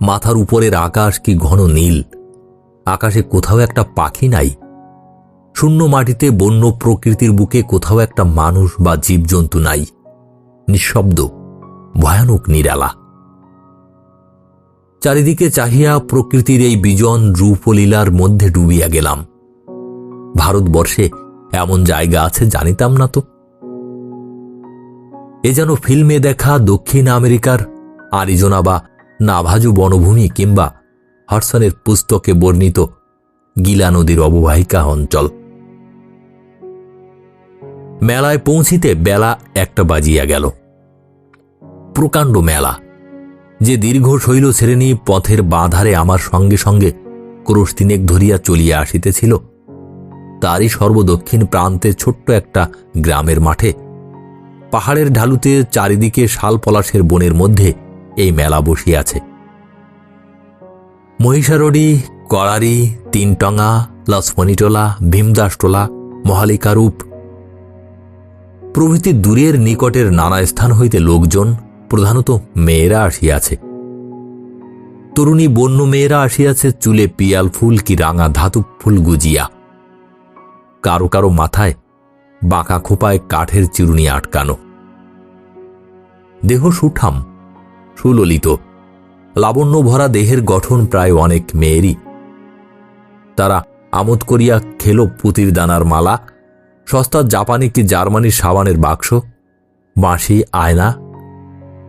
মাথার উপরের আকাশ কি ঘন নীল, আকাশে কোথাও একটা পাখি নাই। শূন্য মাটিতে বন্য প্রকৃতির বুকে কোথাও একটা মানুষ বা জীবজন্তু নাই। নিঃশব্দ, ভয়ানক নিরালা। চারিদিকে চাহিয়া প্রকৃতির এই বিজন রূপলীলার মধ্যে ডুবিয়া গেলাম। ভারতবর্ষে এমন জায়গা আছে জানিতাম না তো। এ যেন ফিল্মে দেখা দক্ষিণ আমেরিকার আরিজোনা বা নাভাজু বনভূমি কিংবা হডসনের পুস্তকে বর্ণিত গিলা নদীর অববাহিকা অঞ্চল। মেলায় পৌঁছিতে বেলা 1টা বাজিয়া গেল। প্রকাণ্ড মেলা, যে দীর্ঘ শৈল শ্রেণী পথের বাঁধারে আমার সঙ্গে সঙ্গে ক্রোশ 3 ধরিয়া চলিয়া আসিতেছিল, তারই সর্বদক্ষিণ প্রান্তে ছোট্ট একটা গ্রামের মাঠে পাহাড়ের ঢালুতে চারিদিকে শাল পলাশের বনের মধ্যে এই মেলা বসিয়াছে। মহিষারড়ি, কড়ারি, তিনটঙা, লক্ষ্মণীটোলা, ভীমদাসটোলা, মহালিকারূপ প্রভৃতি দূরের নিকটের নানা স্থান হইতে লোকজন, প্রধানত মেয়েরা আসিয়াছে। তরুণী বন্য মেয়েরা আসিয়াছে চুলে পিয়াল ফুল কি রাঙা ধাতু ফুল গুজিয়া। কারো কারো মাথায় বাঁকা খোপায় কাঠের চিরুনি আটকানো। দেহ সুঠাম, সুললিত, লাবণ্য ভরা দেহের গঠন প্রায় অনেক মেয়েরই। তারা আমোদ করিয়া খেল পুতির দানার মালা, সস্তা জাপানি কি জার্মানির সাবানের বাক্স, বাঁশি, আয়না,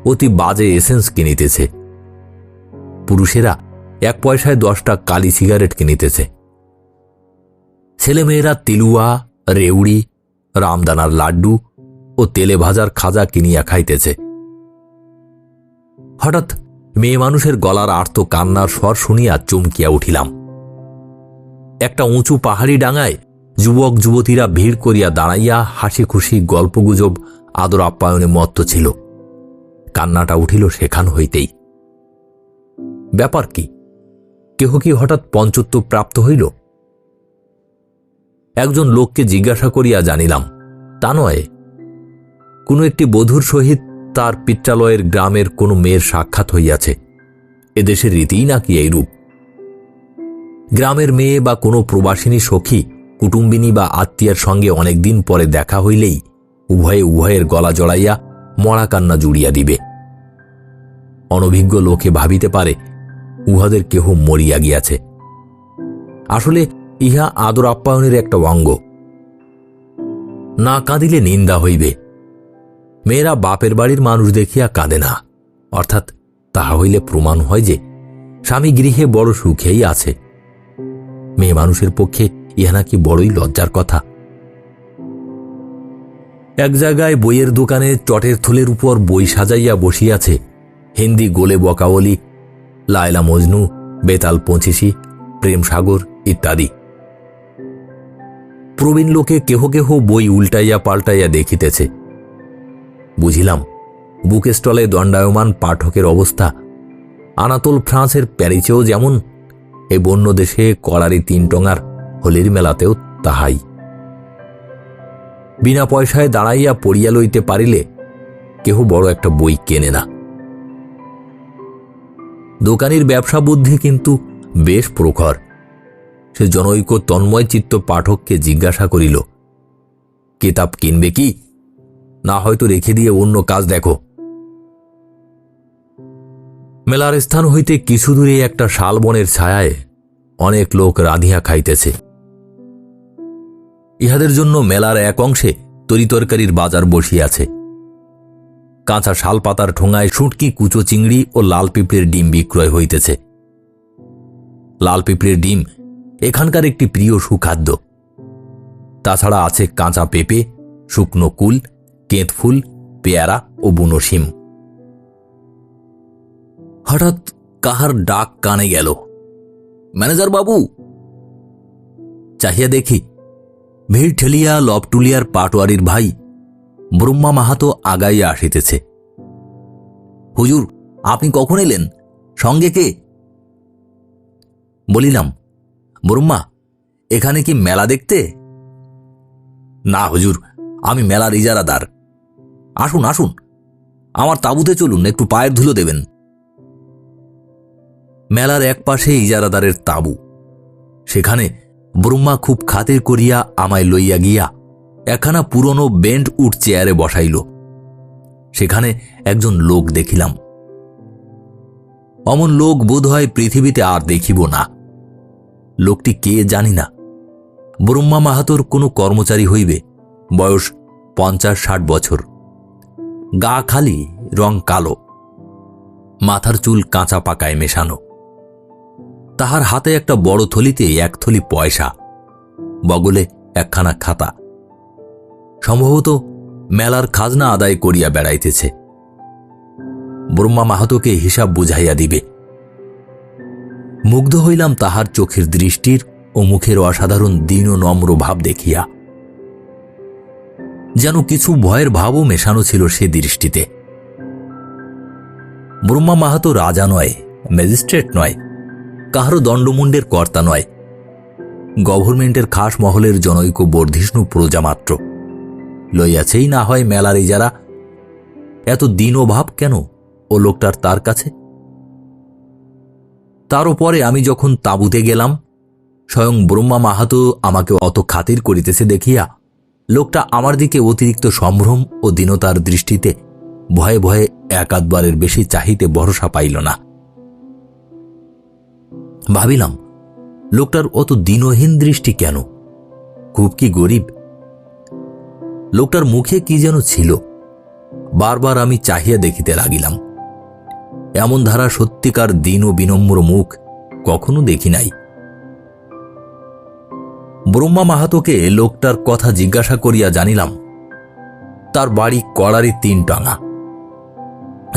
অতি বাজে এসেন্স কিনিতেছে। পুরুষেরা 1 পয়সায় 10টা কালি সিগারেট কিনিতেছে। ছেলেমেয়েরা তিলুয়া, রেউড়ি, রামদানার লাড্ডু ও তেলে ভাজার খাজা কিনিয়া খাইতেছে। হঠাৎ মেয়ে মানুষের গলার আর্ত কান্নার স্বর শুনিয়া চমকিয়া উঠিলাম। একটা উঁচু পাহাড়ি ডাঙায় যুবক যুবতীরা ভিড় করিয়া দাঁড়াইয়া হাসি খুশি গল্পগুজব আদর আপ্যায়নে মত্ত ছিল। কান্নাটা উঠিল সেখান হইতেই। ব্যাপার কি? কেহ কি হঠাৎ পঞ্চত্ব প্রাপ্ত হইল? একজন লোককে জিজ্ঞাসা করিয়া জানিলাম, তা নয়, কোনো একটি বধূর সহিত তার পিত্রালয়ের গ্রামের কোনো মেয়ের সাক্ষাৎ হইয়াছে। এদেশের রীতিই নাকি এইরূপ। গ্রামের মেয়ে বা কোনো প্রবাসিনী সখী, কুটুম্বিনী বা আত্মীয়ার সঙ্গে অনেকদিন পরে দেখা হইলেই উভয়ে উভয়ের গলা জড়াইয়া মরা কান্না জুড়িয়া দিবে। অনভিজ্ঞ লোকে ভাবিতে পারে উহাদের কেহ মরিয়া গিয়াছে। আসলে ইহা আদর আপ্যায়নের একটা অঙ্গ। না কাঁদিলে নিন্দা হইবে। মেয়েরা বাপের বাড়ির মানুষ দেখিয়া কাঁদে না, অর্থাৎ তাহা হইলে প্রমাণ হয় যে স্বামী গৃহে বড় সুখেই আছে। মেয়ে মানুষের পক্ষে ইহা নাকি বড়ই লজ্জার কথা। এক জায়গায় বইয়ের দোকানে চটের থলের উপর বই সাজাইয়া বসিয়াছে হিন্দি গোলে বকাবলি, লায়লা মজনু, বেতাল 25, প্রেম সাগর ইত্যাদি। প্রবীণ লোকে কেহ কেহ বই উল্টাইয়া পাল্টাইয়া দেখিতেছে। বুঝিলাম বুক স্টলে দণ্ডায়মান পাঠকের অবস্থা আনাতোল ফ্রান্সের প্যারিসেও যেমন, এ বন্য দেশে কড়ারি 3 টঙার হোলির মেলাতেও তাহাই। বিনা পয়সায় দাঁড়াইয়া পড়িয়া লইতে পারিলে কেহ বড় একটা বই কেনে না। দোকানির ব্যবসা বুদ্ধি কিন্তু বেশ প্রখর। সে জনৈক তন্ময় চিত্ত পাঠককে জিজ্ঞাসা করিল, কিতাব কিনবে কি, না হয়তো রেখে দিয়ে অন্য কাজ দেখো। মেলার স্থান হইতে কিছু দূরে একটা শালবনের ছায়ায় অনেক লোক রাঁধিয়া খাইতেছে। ইহাদের জন্য মেলার এক অংশে তরিতরকারির বাজার বসিয়াছে। কাঁচা শাল পাতার ঠোঙায় শুটকি, কুচো চিংড়ি ও লাল পিঁপড়ের ডিম বিক্রয় হইতেছে। লাল পিঁপড়ের ডিম এখানকার একটি প্রিয় সুখাদ্য। তাছাড়া আছে কাঁচা পেঁপে, শুকনো কুল, কেঁত ফুল, পেয়ারা ও বুনো শিম। হঠাৎ কাহার ডাক কানে গেল, ম্যানেজার বাবু। চাহিয়া দেখি ভিড় ঠেলিয়া লবটুলিয়ার পাটোয়ারির ভাই ব্রহ্মা মাহাতো আগাইয়া আসিতেছে। হুজুর, আপনি কখন এলেন? সঙ্গে কে? বলিলাম, ব্রহ্মা, এখানে কি মেলা দেখতে? না হুজুর, আমি মেলার ইজারাদার। আসুন আসুন, আমার তাঁবুতে চলুন, একটু পায়ের ধুলো দেবেন। মেলার এক পাশে ইজারাদারের তাঁবু। সেখানে ব্রহ্মা খুব খাতির করিয়া আমায় লইয়া গিয়া একখানা পুরনো বেন্ট উড চেয়ারে বসাইল। সেখানে একজন লোক দেখিলাম। অমন লোক বোধ হয় পৃথিবীতে আর দেখিব না। লোকটি কে জানি না, ব্রহ্মা মাহাতোর কোনো কর্মচারী হইবে, বয়স 50-60 বছর, গা খালি, রং কালো, মাথার চুল কাঁচা পাকায় মেশানো। তাহার হাতে একটা বড় থলিতে 1 থলি পয়সা, বগলে একখানা খাতা। সম্ভবত মেলার খাজনা আদায় করিয়া বেড়াইতেছে। ব্রহ্মা মাহাতোকে হিসাব বুঝাইয়া দিবে। মুগ্ধ হইলাম তাহার চোখের দৃষ্টির ও মুখের অসাধারণ দীন ও নম্র ভাব দেখিয়া। যেন কিছু ভয়ের ভাবও মেশানো ছিল সে দৃষ্টিতে। ব্রহ্মা মাহাতো রাজা নয়, ম্যাজিস্ট্রেট নয়, কাহারও দণ্ডমুণ্ডের কর্তা নয়, গভর্নমেন্টের খাস মহলের জনৈক বর্ধিষ্ণু প্রজা মাত্র। লইয়াছেই না হয় মেলার ইজারা। এত দীনভাব কেন ও লোকটার তার কাছে? তারও পরে আমি যখন তাঁবুতে গেলাম, স্বয়ং ব্রহ্মা মাহাতো আমাকে অত খাতির করিতেছে দেখিয়া লোকটা আমার দিকে অতিরিক্ত সম্ভ্রম ও দীনতার দৃষ্টিতে ভয়ে ভয়ে 1-8 বেশি চাহিতে ভরসা পাইল না। ভাবিলাম, লোকটার অত দীনহীন দৃষ্টি কেন? খুব কি গরিব? লোকটার মুখে কি যেন ছিল। বারবার আমি চাহিয়া দেখিতে লাগিলাম। এমন ধারা সত্যিকার দীন ও বিনম্র মুখ কখনো দেখি নাই। ব্রহ্মা মাহাতোকে লোকটার কথা জিজ্ঞাসা করিয়া জানিলাম, তার বাড়ি কড়ারি 3 টাঙা,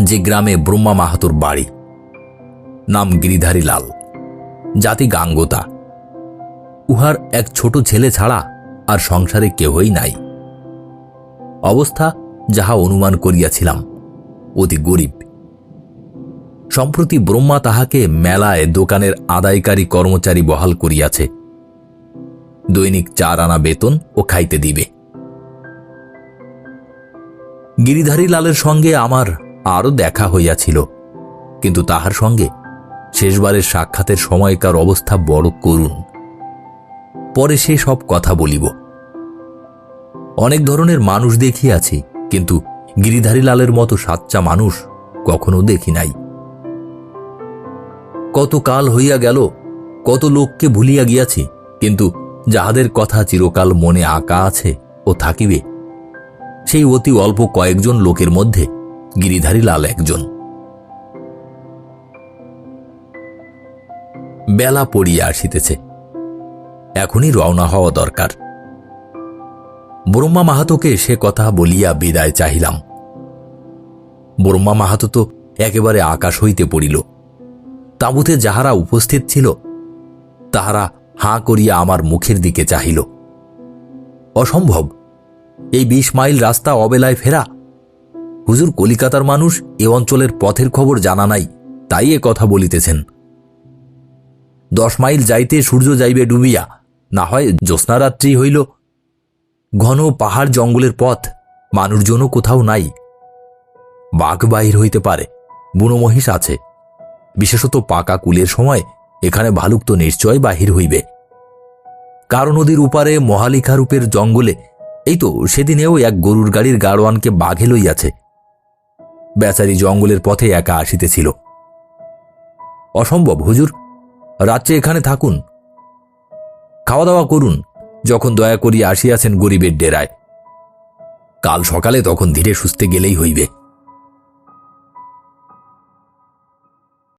যে গ্রামে ব্রহ্মা মাহাতোর বাড়ি। নাম গিরিধারী লাল, জাতি গাঙ্গোতা। উহার এক ছোট ছেলে ছাড়া আর সংসারে কেহই নাই। অবস্থা যাহা অনুমান করিয়াছিলাম, অতি গরিব। সম্প্রতি ব্রহ্মা তাহাকে মেলায় দোকানের আদায়কারী কর্মচারী বহাল করিয়াছে। দৈনিক 4 আনা বেতন ও খাইতে দিবে। গিরিধারী লালের সঙ্গে আমার আরও দেখা হইয়াছিল, কিন্তু তাহার সঙ্গে শেষবারের সাক্ষাতের সময়কার অবস্থা বড় করুণ। পরে সে সব কথা বলিব। অনেক ধরনের মানুষ দেখিয়াছি, কিন্তু গিরিধারী লালের মতো সাচ্চা মানুষ কখনো দেখি নাই। কত কাল হইয়া গেল, কত লোককে ভুলিয়া গিয়াছি, কিন্তু যাহাদের কথা চিরকাল মনে আঁকা আছে ও থাকিবে, সেই অতি অল্প কয়েকজন লোকের মধ্যে গিরিধারী লাল একজন। বেলা পড়িয়া আসিতেছে, এখনই রওনা হওয়া দরকার। ব্রহ্মা মাহাতোকে সে কথা বলিয়া বিদায় চাহিলাম। ব্রহ্মা মাহাতো তো একেবারে আকাশ হইতে পড়িল। তাঁবুতে যাহারা উপস্থিত ছিল তাহারা হাঁ করিয়া আমার মুখের দিকে চাহিল। অসম্ভব, এই 20 মাইল রাস্তা অবেলায় ফেরা। হুজুর কলিকাতার মানুষ, এ অঞ্চলের পথের খবর জানা নাই, তাই এ কথা বলিতেছেন। 10 মাইল যাইতে সূর্য যাইবে ডুবিয়া, না হয় জ্যোৎস্নারাত্রি হইল। ঘন পাহাড় জঙ্গলের পথ, মানুষজনও কোথাও নাই। বাঘ বাহির হইতে পারে, বুনো মহিষ আছে। বিশেষত পাকা কুলের সময় এখানে ভালুক তো নিশ্চয় বাহির হইবে। কারো নদীর উপারে মহালিখারূপের জঙ্গলে এই তো সেদিনেও এক গরুর গাড়ির গাড়োয়ানকে বাঘে লইয়াছে। বেচারি জঙ্গলের পথে একা আসিতেছিল। অসম্ভব হুজুর, রাত্রে এখানে থাকুন, খাওয়া দাওয়া করুন, যখন দয়া করিয়া আসিয়াছেন গরিবের ডেরায়। কাল সকালে তখন ধীরে সুস্থে গেলেই হইবে।